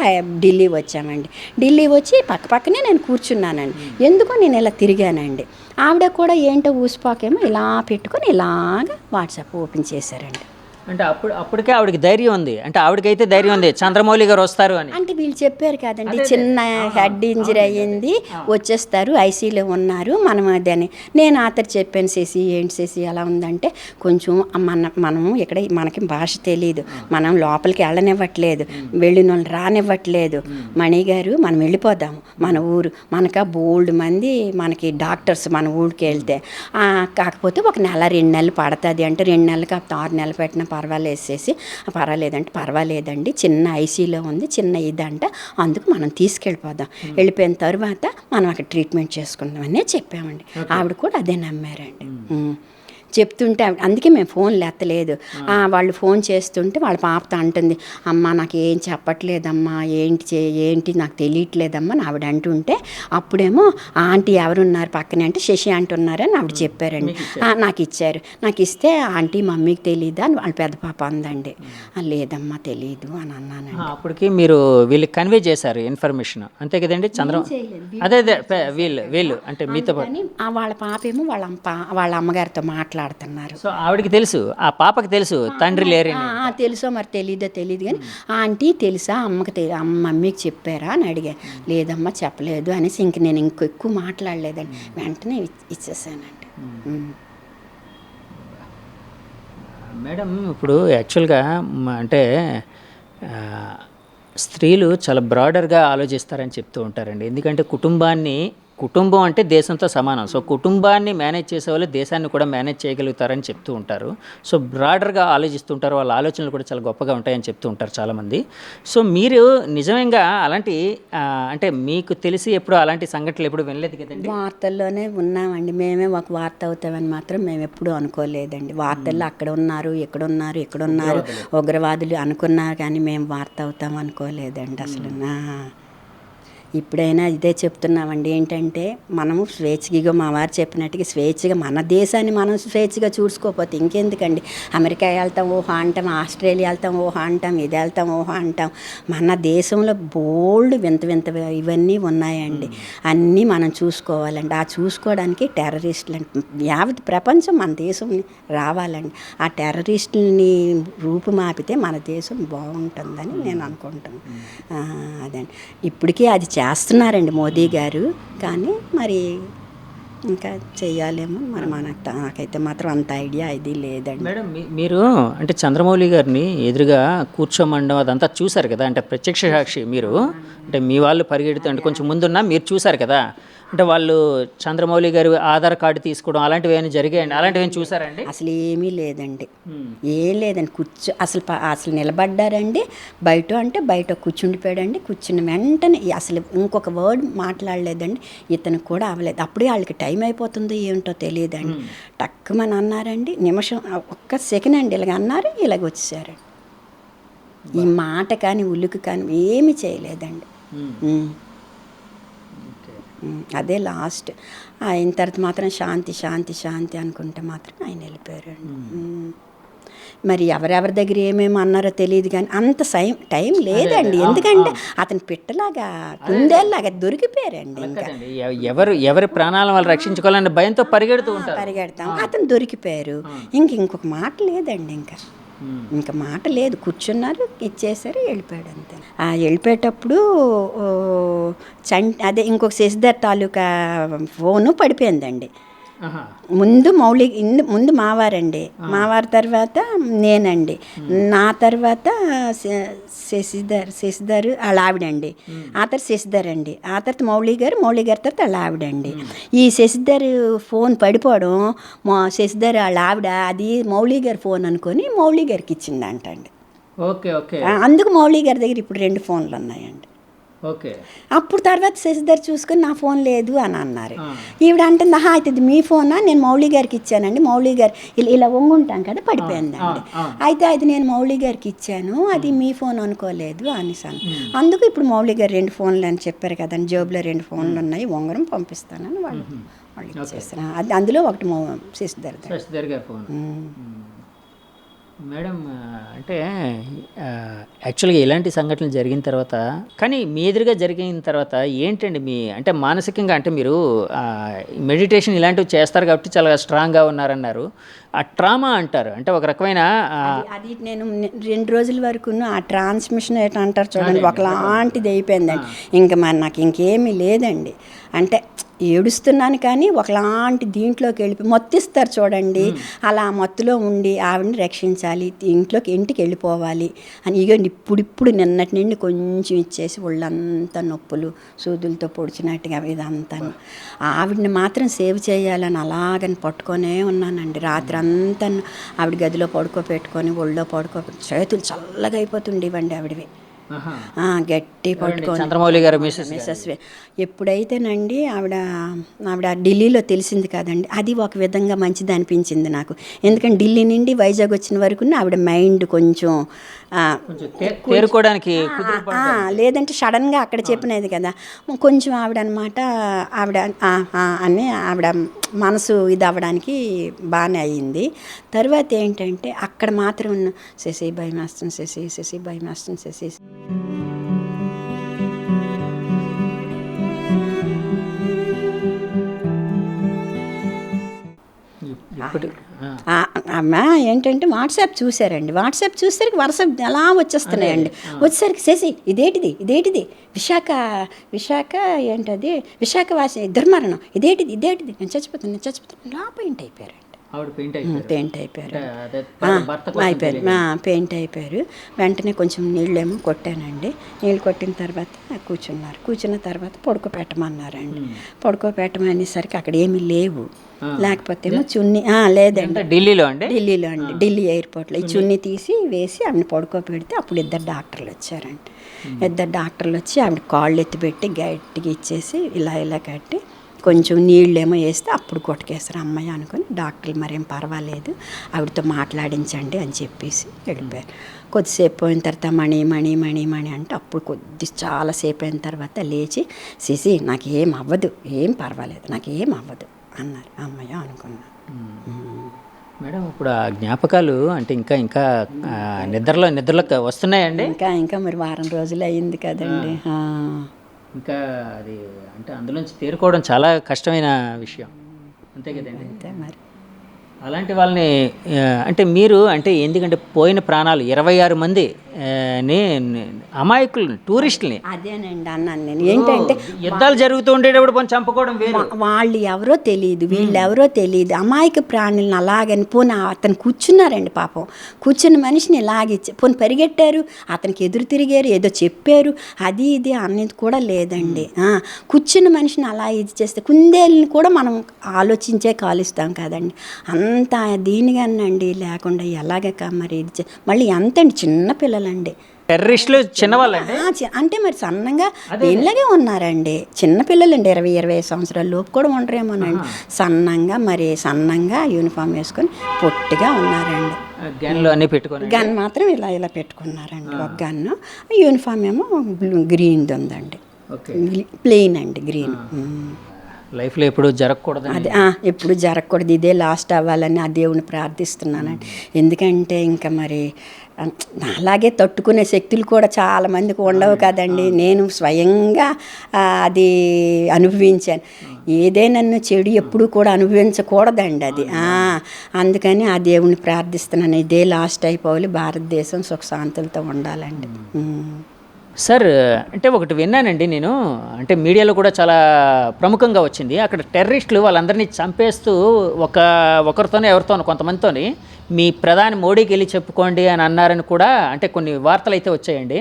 Speaker 2: ఢిల్లీ వచ్చామండి. ఢిల్లీ వచ్చి పక్కనే నేను కూర్చున్నానండి, ఎందుకో నేను ఇలా తిరిగానండి. ఆవిడ కూడా ఏంటో ఊసిపాకేమో ఇలా పెట్టుకొని ఇలాగా వాట్సాప్ ఓపెన్ చేశారండి.
Speaker 1: అంటే అప్పటికే ఆవిడకి ధైర్యం ఉంది, అంటే ఆవిడకైతే ధైర్యం ఉంది చంద్రమౌళి గారు వస్తారు అని.
Speaker 2: అంటే వీళ్ళు చెప్పారు కదండి, చిన్న హెడ్ ఇంజరీ అయ్యింది, వచ్చేస్తారు, ఐసీలో ఉన్నారు, మనం అదని. నేను ఆతర్ చెప్పాను, ఏంటి శశి అలా ఉందంటే, కొంచెం మనము ఇక్కడ మనకి భాష తెలియదు, మనం లోపలికి వెళ్ళనివ్వట్లేదు, వెళ్ళిన వాళ్ళు రానివ్వట్లేదు, మణి గారు మనం వెళ్ళిపోదాము, మన ఊరు మనక బోల్డ్ మంది మనకి డాక్టర్స్ మన ఊరికి వెళ్తే, కాకపోతే ఒక 1-2 నెలలు పడుతుంది అంటే, 2 నెలలు కాకపోతే 6 నెలలు పెట్టిన పర్వాలేదండి, చిన్న ఐసీలో ఉంది, చిన్న ఇదంట, అందుకు మనం తీసుకెళ్ళిపోదాం, వెళ్ళిపోయిన తర్వాత మనం అక్కడ ట్రీట్మెంట్ చేసుకుందామనే చెప్పామండి. ఆవిడ కూడా అదే నమ్మారండి. చెప్తుంటే అందుకే మేము ఫోన్లు ఎత్తలేదు. వాళ్ళు ఫోన్ చేస్తుంటే వాళ్ళ పాపతో అంటుంది, అమ్మ నాకు ఏం చెప్పట్లేదమ్మా, ఏంటి నాకు తెలియట్లేదమ్మా అని ఆవిడ అంటుంటే, అప్పుడేమో ఆంటీ ఎవరున్నారు పక్కనే అంటే శశి ఆంటీ ఉన్నారని ఆవిడ చెప్పారండి. నాకు ఇచ్చారు. నాకు ఇస్తే ఆంటీ మమ్మీకి తెలీదా అని వాళ్ళ పెద్ద పాప అందండి. లేదమ్మా తెలీదు అని అన్నానండి.
Speaker 1: అప్పటికి మీరు వీళ్ళకి కన్వే చేశారు ఇన్ఫర్మేషన్, అంతే కదండి? అదే వీళ్ళు అంటే మీతో పాటు
Speaker 2: వాళ్ళ పాప ఏమో వాళ్ళ అమ్మగారితో మాట్లాడుతున్నారు.
Speaker 1: సో ఆవిడకి తెలుసు, ఆ పాపకి తెలుసు తండ్రి లేరని.
Speaker 2: తెలుసో మరి తెలీదో తెలియదు కానీ, ఆంటీ తెలుసా మమ్మీకి చెప్పారా అని అడిగా. లేదమ్మా చెప్పలేదు అనేసి ఇంక నేను ఎక్కువ మాట్లాడలేదండి. వెంటనే ఇచ్చేసానండి.
Speaker 1: మేడం ఇప్పుడు యాక్చువల్గా అంటే స్త్రీలు చాలా బ్రాడర్గా ఆలోచిస్తారని చెప్తూ ఉంటారండి. ఎందుకంటే కుటుంబం అంటే దేశంతో సమానం. సో కుటుంబాన్ని మేనేజ్ చేసే వాళ్ళు దేశాన్ని కూడా మేనేజ్ చేయగలుగుతారని చెప్తూ ఉంటారు. సో బ్రాడర్గా ఆలోచిస్తుంటారు, వాళ్ళ ఆలోచనలు కూడా చాలా గొప్పగా ఉంటాయని చెప్తూ ఉంటారు చాలామంది. సో మీరు నిజంగా అలాంటి అంటే మీకు తెలిసి ఎప్పుడు అలాంటి సంఘటనలు ఎప్పుడు వినలేదు కదండి?
Speaker 2: వార్తల్లోనే ఉన్నామండి. మేమే ఒక వార్త అవుతామని మాత్రం మేము ఎప్పుడూ అనుకోలేదండి. వార్తల్లో అక్కడ ఉన్నారు, ఎక్కడున్నారు ఉగ్రవాదులు అనుకున్నారు, కానీ మేము వార్త అవుతాం అనుకోలేదండి అసలు. ఇప్పుడైనా ఇదే చెప్తున్నామండి, ఏంటంటే మనము స్వేచ్ఛగా మా వారు చెప్పినట్టుగా స్వేచ్ఛగా మన దేశాన్ని మనం స్వేచ్ఛగా చూసుకోకపోతే ఇంకెందుకండి? అమెరికా వెళ్తాం ఓహో అంటాం, ఆస్ట్రేలియా వెళ్తాం ఓహో అంటాం, ఇది వెళ్తాం ఓహో అంటాం. మన దేశంలో బోల్డ్ వింత ఇవన్నీ ఉన్నాయండి. అన్నీ మనం చూసుకోవాలండి. ఆ చూసుకోవడానికి టెర్రరిస్టులు యావత్ ప్రపంచం మన దేశం రావాలండి. ఆ టెర్రరిస్టులని రూపుమాపితే మన దేశం బాగుంటుందని నేను అనుకుంటాను. అదండి, ఇప్పటికీ అది చేస్తున్నారండి మోదీ గారు, కానీ మరి ఇంకా చెయ్యాలేమో మరి నాకైతే మాత్రం అంత ఐడియా ఇది లేదండి.
Speaker 1: మేడం మీరు అంటే చంద్రమౌళి గారిని ఎదురుగా కూర్చోమండం అదంతా చూశారు కదా, అంటే ప్రత్యక్ష సాక్షి మీరు, అంటే మీ వాళ్ళు పరిగెడుతూ అంటే కొంచెం ముందున్నా మీరు చూశారు కదా, అంటే వాళ్ళు చంద్రమౌళి గారు ఆధార్ కార్డు తీసుకోవడం అలాంటివి ఏమైనా జరిగాయండి? అలాంటివి ఏమైనా చూసారండి?
Speaker 2: అసలు ఏమీ లేదండి, ఏం లేదండి. అసలు నిలబడ్డారండి బయట కూర్చుండిపోయాడండి. కూర్చున్న వెంటనే అసలు ఇంకొక వర్డ్ మాట్లాడలేదండి. ఇతను కూడా అవ్వలేదు. అప్పుడే వాళ్ళకి టైం అయిపోతుందో ఏంటో తెలియదండి. టక్కుమని అన్నారండి, నిమిషం ఒక్క సెకండ్ అండి ఇలాగ అన్నారు, ఇలాగ వచ్చేసారండి. ఈ మాట కానీ ఉలుకు కానీ ఏమీ చేయలేదండి. అదే లాస్ట్. అయిన తర్వాత మాత్రం శాంతి అనుకుంటే మాత్రం ఆయన వెళ్ళిపోయారండి. మరి ఎవరెవరి దగ్గర ఏమేమి అన్నారో తెలియదు, కానీ అంత టైం లేదండి. ఎందుకంటే అతను పిట్టలాగా కుందేలాగా దొరికిపోయారండి. ఇంకా
Speaker 1: ఎవరి ప్రాణాలను వాళ్ళు రక్షించుకోవాలని భయంతో పరిగెడతాం,
Speaker 2: అతను దొరికిపోయారు. ఇంకొక మాట లేదండి, ఇంకా మాట లేదు. కూర్చున్నారు, ఇచ్చేసారు, వెళ్ళిపోయాడు అంతే. వెళ్ళిపోయేటప్పుడు అదే ఇంకొక శశిధర్ తాలూకా ఫోను పడిపోయిందండి. ముందు మావారండి, మావారి తర్వాత నేనండి, నా తర్వాత శశిధర్ వాళ్ళ ఆవిడండి, ఆ తర్వాత శశిధర్ అండి, ఆ తర్వాత మౌళి గారి తర్వాత వాళ్ళ ఆవిడండి. ఈ శశిధర్ ఫోన్ పడిపోవడం శశిధర్ వాళ్ళ ఆవిడ అది మౌళి గారి ఫోన్ అనుకొని మౌళి గారికి ఇచ్చిందంటండి. అందుకు మౌళి గారి దగ్గర ఇప్పుడు 2 ఫోన్లు ఉన్నాయండి. అప్పుడు తర్వాత శశిధర్ చూసుకొని నా ఫోన్ లేదు అని అన్నారు. ఈవిడ అంటుంది, అయితే ఇది మీ ఫోనా, నేను మౌళి గారికి ఇచ్చానండి. మౌళి గారు ఇలా వంగుంటాం కదా, పడిపోయిందండి. అయితే అది నేను మౌళి గారికి ఇచ్చాను, అది మీ ఫోన్ అనుకోలేదు అనేసాను. అందుకు ఇప్పుడు మౌళి గారు 2 ఫోన్లు అని చెప్పారు కదండి, జేబులో 2 ఫోన్లు ఉన్నాయి, ఉంగరం పంపిస్తానని వాళ్ళు ఇచ్చేస్తారు. అది అందులో ఒకటి శశిధర్ గారి ఫోన్.
Speaker 1: మేడం అంటే యాక్చువల్గా ఇలాంటి సంఘటనలు జరిగిన తర్వాత, కానీ మీ ఎదురుగా జరిగిన తర్వాత ఏంటండి మీ అంటే మానసికంగా, అంటే మీరు మెడిటేషన్ ఇలాంటివి చేస్తారు కాబట్టి చాలా స్ట్రాంగ్గా ఉన్నారన్నారు. ఆ ట్రామా అంటారు, అంటే ఒక రకమైన
Speaker 2: అది నేను 2 రోజుల వరకు ఆ ట్రాన్స్మిషన్ ఏంటంటారు అంటారు చూడండి, ఒకలాంటిది అయిపోయిందండి. ఇంకా నాకు ఇంకేమీ లేదండి. అంటే ఏడుస్తున్నాను కానీ ఒకలాంటి దీంట్లోకి మొత్తిస్తారు చూడండి, అలా మత్తులో ఉండి ఆవిడని రక్షించాలి, ఇంటికి వెళ్ళిపోవాలి అని. ఇక ఇప్పుడు నిన్నటి నుండి కొంచెం ఇచ్చేసి ఒళ్ళంతా నొప్పులు, సూదులతో పొడిచినట్టుగా ఇదంతా. ఆవిడని మాత్రం సేవ్ చేయాలని అలాగని పట్టుకొనే ఉన్నానండి. రాత్రి అంతా ఆవిడ గదిలో పడుకోబెట్టుకొని ఒళ్ళో చేతులు చల్లగా అయిపోతుండేవండి ఆవిడవి. గట్టి పట్టుకొని
Speaker 1: చంద్రమౌళి గారు మిస్సెస్
Speaker 2: మిస్సెస్ ఎప్పుడైతేనండి ఆవిడ ఢిల్లీలో తెలిసింది కదండి, అది ఒక విధంగా మంచిది అనిపించింది నాకు. ఎందుకంటే ఢిల్లీ నుండి వైజాగ్ వచ్చిన వరకు ఆవిడ మైండ్ కొంచెం
Speaker 1: తేరుకోవడానికి
Speaker 2: లేదంటే సడన్గా అక్కడ చెప్పినది కదా, కొంచెం ఆవిడ అనమాట ఆవిడ అని ఆవిడ మనసు ఇది అవ్వడానికి బాగానే అయ్యింది. తర్వాత ఏంటంటే అక్కడ మాత్రం శశి భయం వేస్తుంది, శశి భయం వేస్తుంది, శశి అమ్మ ఏంటంటే వాట్సాప్ చూసారండి, వాట్సాప్ చూసేసరికి వరుస ఎలా వచ్చేస్తున్నాయండి. వచ్చేసరికి శశి ఇదేటిది విశాఖ ఏంటది విశాఖవాసి దుర్మరణం ఇదేటిది నేను చచ్చిపోతాను పెయింట్ అయిపోయారండి. పెయింట్ అయిపోయారు పెయింట్ అయిపోయారు. వెంటనే కొంచెం నీళ్ళేమో కొట్టానండి. నీళ్ళు కొట్టిన తర్వాత కూర్చున్న తర్వాత పడుకోపెట్టమన్నారండి. పడుకోపెట్టమనేసరికి అక్కడ ఏమీ లేవు. లేకపోతే ఏమో చున్నీ లేదండి
Speaker 1: ఢిల్లీలో
Speaker 2: ఢిల్లీ ఎయిర్పోర్ట్లో ఈ చున్నీ తీసి వేసి ఆవిడ పడుకోపెడితే అప్పుడు ఇద్దరు డాక్టర్లు వచ్చారండి. ఇద్దరు డాక్టర్లు వచ్చి ఆవిడ కాళ్ళు ఎత్తిపెట్టి గట్టిగా ఇచ్చేసి ఇలా కట్టి కొంచెం నీళ్ళేమో వేస్తే అప్పుడు కొట్టుకేస్తారు అమ్మాయి అనుకుని డాక్టర్లు మరేం పర్వాలేదు ఆవిడతో మాట్లాడించండి అని చెప్పేసి వెళ్ళిపోయారు. కొద్దిసేపు పోయిన తర్వాత మణి అంటే అప్పుడు చాలాసేపు అయిన తర్వాత లేచి శశి నాకు ఏం అవ్వదు, ఏం పర్వాలేదు, నాకు ఏం అవ్వదు అన్నారు. అమ్మాయి అనుకున్నా.
Speaker 1: మేడం ఇప్పుడు ఆ జ్ఞాపకాలు అంటే ఇంకా నిద్రలోకి వస్తున్నాయండి?
Speaker 2: ఇంకా మరి వారం రోజులు అయ్యింది కదండి.
Speaker 1: ఇంకా అది అంటే అందులోంచి తేరుకోవడం చాలా కష్టమైన విషయం, అంతే కదండి.
Speaker 2: అంతే మరి.
Speaker 1: అలాంటి వాళ్ళని అంటే మీరు అంటే ఎందుకంటే పోయిన ప్రాణాలు 26 మంది అమాయకులు టూరిస్టులని
Speaker 2: అదేనండి అన్నాను నేను. ఏంటంటే
Speaker 1: యుద్ధాలు జరుగుతూ ఉండేటప్పుడు కొంచెం చంపుకోవడం వేరు.
Speaker 2: వాళ్ళు ఎవరో తెలియదు, వీళ్ళెవరో తెలియదు, అమాయక ప్రాణులను అలాగని పోనీ అతను కూర్చున్నారండి పాపం. కూర్చున్న మనిషిని ఇలాగిచ్చి పోనీ పరిగెట్టారు, అతనికి ఎదురు తిరిగారు, ఏదో చెప్పారు, అది ఇది అనేది కూడా లేదండి. కూర్చున్న మనిషిని అలా ఇది చేస్తే కుందేళ్ళని కూడా మనం ఆలోచించే కాలుస్తాం కదండి. అంత దీనిగానండి లేకుండా ఎలాగ మరి ఇది మళ్ళీ ఎంతండి చిన్న పిల్లలండి,
Speaker 1: టెర్రరిస్టులు చిన్నవాళ్ళండి.
Speaker 2: అంటే మరి సన్నంగా దీనిలాగే ఉన్నారండి, చిన్నపిల్లలండి 20-25 సంవత్సరాల లోపు కూడా ఉండరేమోనండి. సన్నంగా యూనిఫామ్ వేసుకొని పొట్టిగా ఉన్నారండి.
Speaker 1: గన్లు అన్నీ పెట్టుకొని
Speaker 2: గన్ మాత్రం ఇలా పెట్టుకున్నారండి. ఒక గన్ను, యూనిఫామ్ ఏమో గ్రీన్ది ఉందండి, ప్లెయిన్ అండి గ్రీన్.
Speaker 1: లైఫ్లో ఎప్పుడు జరగకూడదు,
Speaker 2: అదే ఎప్పుడు జరగకూడదు, ఇదే లాస్ట్ అవ్వాలని ఆ దేవుని ప్రార్థిస్తున్నానండి. ఎందుకంటే ఇంకా మరి అలాగే తట్టుకునే శక్తులు కూడా చాలామందికి ఉండవు కదండి. నేను స్వయంగా అది అనుభవించాను. ఏదైనా చెడు ఎప్పుడు కూడా అనుభవించకూడదండి అది. అందుకని ఆ దేవుని ప్రార్థిస్తున్నాను, ఇదే లాస్ట్ అయిపోవాలి, భారతదేశం సుఖశాంతులతో ఉండాలండి.
Speaker 1: సార్ అంటే ఒకటి విన్నానండి నేను, అంటే మీడియాలో కూడా చాలా ప్రముఖంగా వచ్చింది. అక్కడ టెర్రరిస్టులు వాళ్ళందరినీ చంపేస్తూ ఒకరితోనే ఎవరితోనో కొంతమందితోని మీ ప్రధాని మోడీకి వెళ్ళి చెప్పుకోండి అని అన్నారని కూడా అంటే కొన్ని వార్తలు అయితే వచ్చాయండి.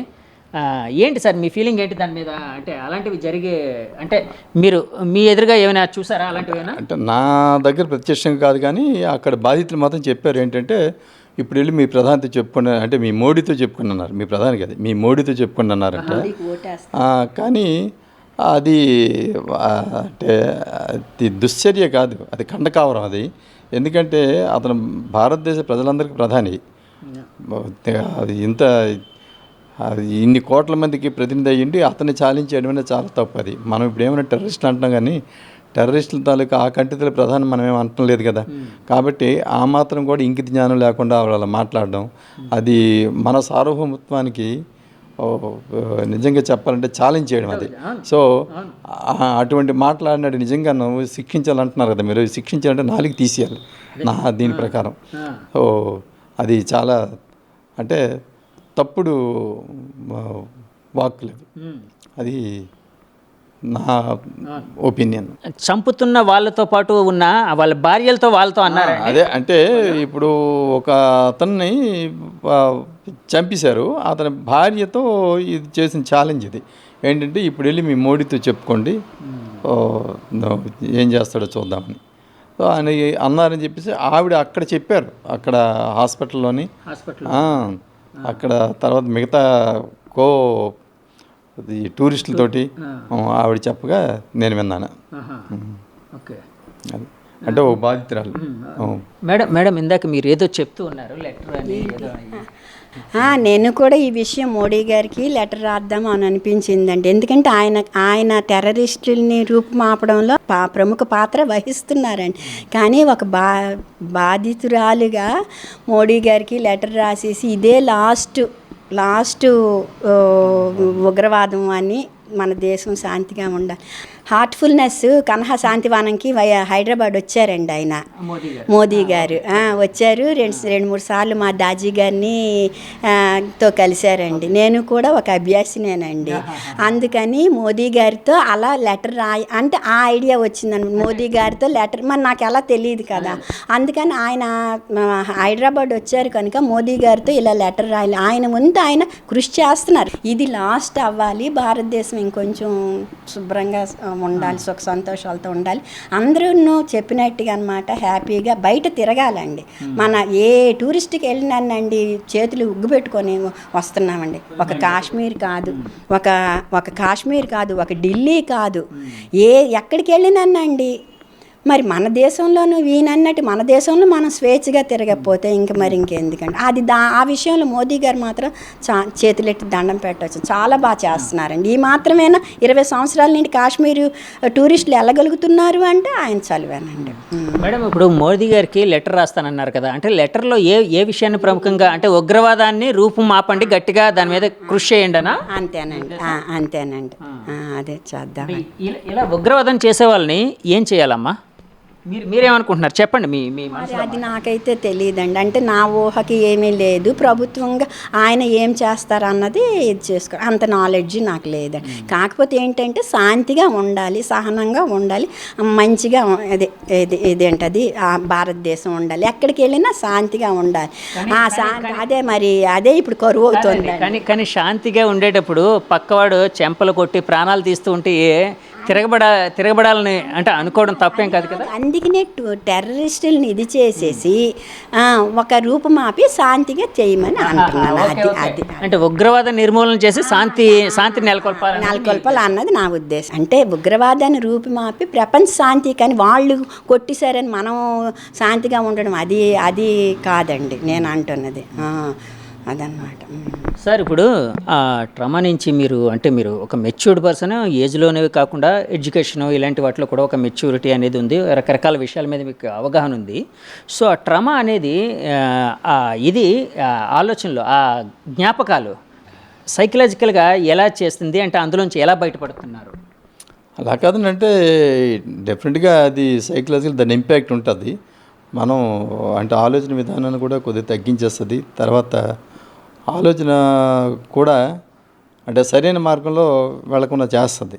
Speaker 1: ఏంటి సార్ మీ ఫీలింగ్ ఏంటి దాని మీద? అంటే అలాంటివి జరిగే అంటే మీరు మీ ఎదురుగా ఏమైనా చూసారా అలాంటివి?
Speaker 3: అంటే నా దగ్గర ప్రత్యక్షంగా కాదు కానీ అక్కడ బాధితులు మాత్రం చెప్పారు ఏంటంటే, ఇప్పుడు వెళ్ళి మీ ప్రధానితో చెప్పుకుని అంటే మీ మోడీతో చెప్పుకుని అన్నారు, మీ ప్రధాని కాదు మీ మోడీతో చెప్పుకుని అన్నారంట. కానీ అది అంటే అది దుశ్చర్య కాదు, అది ఖండకావరం అది. ఎందుకంటే అతను భారతదేశ ప్రజలందరికీ ప్రధాని, అది ఇన్ని కోట్ల మందికి ప్రతినిధి అయ్యింది, అతన్ని చాలించేయడం అనేది చాలా తప్పు. అది మనం ఇప్పుడు ఏమైనా టెర్రరిస్టులు అంటున్నాం కానీ టెర్రరిస్టుల తాలూకా ఆ కంటితుల ప్రధాని మనం ఏమి అంటం లేదు కదా. కాబట్టి ఆ మాత్రం కూడా ఇంకిత జ్ఞానం లేకుండా వాళ్ళు మాట్లాడడం అది మన సార్వభౌమత్వానికి నిజంగా చెప్పాలంటే ఛాలెంజ్ చేయడం అది. సో అటువంటి మాట్లాడినట్టు నిజంగా నువ్వు శిక్షించాలంటున్నారు కదా, మీరు శిక్షించాలంటే 4 తీసేయాలి దీని ప్రకారం. సో అది చాలా అంటే తప్పుడు వాక్కులేదు, అది నా ఒపీనియన్.
Speaker 1: చంపుతున్న వాళ్ళతో పాటు ఉన్న వాళ్ళ భార్యలతో వాళ్ళతో అన్నారు.
Speaker 3: అదే అంటే ఇప్పుడు ఒక అతన్ని చంపేశారు, అతని భార్యతో ఇది చేసిన ఛాలెంజ్ ఇది ఏంటంటే, ఇప్పుడు వెళ్ళి మీ మోడీతో చెప్పుకోండి ఏం చేస్తాడో చూద్దామని. సో ఆయన అన్నారని చెప్పేసి ఆవిడ అక్కడ చెప్పారు, అక్కడ హాస్పిటల్లోని. అక్కడ తర్వాత మిగతా కో ఇది టూరిస్టులతోటి ఆవిడ చెప్పగా నేను విన్నాను.
Speaker 1: ఓకే.
Speaker 3: అది అంటే ఓ బాధితురాలు.
Speaker 1: మేడం ఇందాక మీరు ఏదో చెప్తూ ఉన్నారు లెటర్ అని ఏదో
Speaker 2: నేను కూడా ఈ విషయం మోడీ గారికి లెటర్ రాద్దాం అని అనిపించిందండి. ఎందుకంటే ఆయన టెర్రరిస్టుల్ని రూపుమాపడంలో ప్రముఖ పాత్ర వహిస్తున్నారండి. కానీ ఒక బాధితురాలుగా మోడీ గారికి లెటర్ రాసేసి ఇదే లాస్ట్ ఉగ్రవాదం అని మన దేశం శాంతిగా ఉండాలి. హార్ట్ఫుల్నెస్ కన్హా శాంతివనంకి హైదరాబాద్ వచ్చారండి ఆయన మోదీ గారు వచ్చారు. రెండు మూడు సార్లు మా దాజీ గారిని తో కలిశారండి. నేను కూడా ఒక అభ్యాసినేనండి. అందుకని మోదీ గారితో అలా లెటర్ అంటే ఆ ఐడియా వచ్చిందండి. మోదీ గారితో లెటర్ మరి నాకు ఎలా తెలియదు కదా. అందుకని ఆయన హైదరాబాద్ వచ్చారు కనుక మోదీ గారితో ఇలా లెటర్ రాయాలి. ఆయన ముందు ఆయన కృషి చేస్తున్నారు. ఇది లాస్ట్ అవ్వాలి, భారతదేశం ఇంకొంచెం శుభ్రంగా ఉండాలి, సుఖ సంతోషాలతో ఉండాలి, అందరూ చెప్పినట్టుగా అనమాట హ్యాపీగా బయట తిరగాలండి. మన ఏ టూరిస్ట్కి వెళ్ళినానండి చేతులు ఉగ్గు పెట్టుకొని వస్తున్నామండి. ఒక కాశ్మీర్ కాదు, ఒక కాశ్మీర్ కాదు, ఒక ఢిల్లీ కాదు, ఎక్కడికి వెళ్ళినానండి. మరి మన దేశంలోనూ ఈయనన్నట్టు మన దేశంలో మనం స్వేచ్ఛగా తిరగకపోతే మరి ఇంకెందుకండి. ఆ విషయంలో మోదీ గారు మాత్రం చేతులెట్టి దండం పెట్టవచ్చు. చాలా బాగా చేస్తున్నారండి. ఈ మాత్రమేనా 20 సంవత్సరాల నుండి కాశ్మీరు టూరిస్టులు వెళ్ళగలుగుతున్నారు అంటే ఆయన చదివానండి.
Speaker 1: మేడం ఇప్పుడు మోదీ గారికి లెటర్ రాస్తానన్నారు కదా, అంటే లెటర్లో ఏ విషయాన్ని ప్రముఖంగా అంటే ఉగ్రవాదాన్ని రూపుమాపండి, గట్టిగా దాని మీద కృషి చేయండి అనా?
Speaker 2: అంతేనండి. అదే చేద్దాం.
Speaker 1: ఇలా ఉగ్రవాదం చేసే వాళ్ళని ఏం చేయాలమ్మా? మీరేమనుకుంటున్నారు చెప్పండి. మీ
Speaker 2: అది నాకైతే తెలియదండి. అంటే నా ఊహకి ఏమీ లేదు. ప్రభుత్వంగా ఆయన ఏం చేస్తారన్నది ఇది చేసుకో అంత నాలెడ్జ్ నాకు లేదండి. కాకపోతే ఏంటంటే శాంతిగా ఉండాలి, సహనంగా ఉండాలి, మంచిగా ఇదేంటది భారతదేశం ఉండాలి, ఎక్కడికి వెళ్ళినా శాంతిగా ఉండాలి. అదే ఇప్పుడు కరువు అవుతుంది.
Speaker 1: కానీ శాంతిగా ఉండేటప్పుడు పక్కవాడు చెంపలు కొట్టి ప్రాణాలు తీస్తూ ఉంటే తిరగబడాలని అంటే అనుకోవడం తప్పేం కాదు కదా.
Speaker 2: అందుకనే టెర్రరిస్టులను ఇది చేసేసి ఒక రూపమాపి శాంతిగా చేయమని అంటున్నాను. అది
Speaker 1: అంటే ఉగ్రవాద నిర్మూలన చేసి శాంతి నెలకొల్పాలి
Speaker 2: అన్నది నా ఉద్దేశం. అంటే ఉగ్రవాదాన్ని రూపుమాపి ప్రపంచ శాంతి, కానీ వాళ్ళు కొట్టిసారని మనం శాంతిగా ఉండడం అది కాదండి నేను అంటున్నది. అదనమాట
Speaker 1: సార్. ఇప్పుడు ట్రామా నుంచి మీరు ఒక మెచ్యూర్డ్ పర్సన్, ఏజ్లోనే కాకుండా ఎడ్యుకేషన్ ఇలాంటి వాటిలో కూడా ఒక మెచ్యూరిటీ అనేది ఉంది, రకరకాల విషయాల మీద మీకు అవగాహన ఉంది. సో ఆ ట్రామా అనేది ఇది ఆలోచనలు, ఆ జ్ఞాపకాలు సైకలాజికల్గా ఎలా చేస్తుంది, అంటే అందులోంచి ఎలా బయటపడుతున్నారు?
Speaker 3: అలా కాదంటే డెఫినెట్గా అది సైకలాజికల్ దాని ఇంపాక్ట్ ఉంటుంది. మనం అంటే ఆలోచన విధానాన్ని కూడా కొద్దిగా తగ్గించేస్తుంది. తర్వాత ఆలోచన కూడా అంటే సరైన మార్గంలో వెళ్లకుండా చేస్తుంది.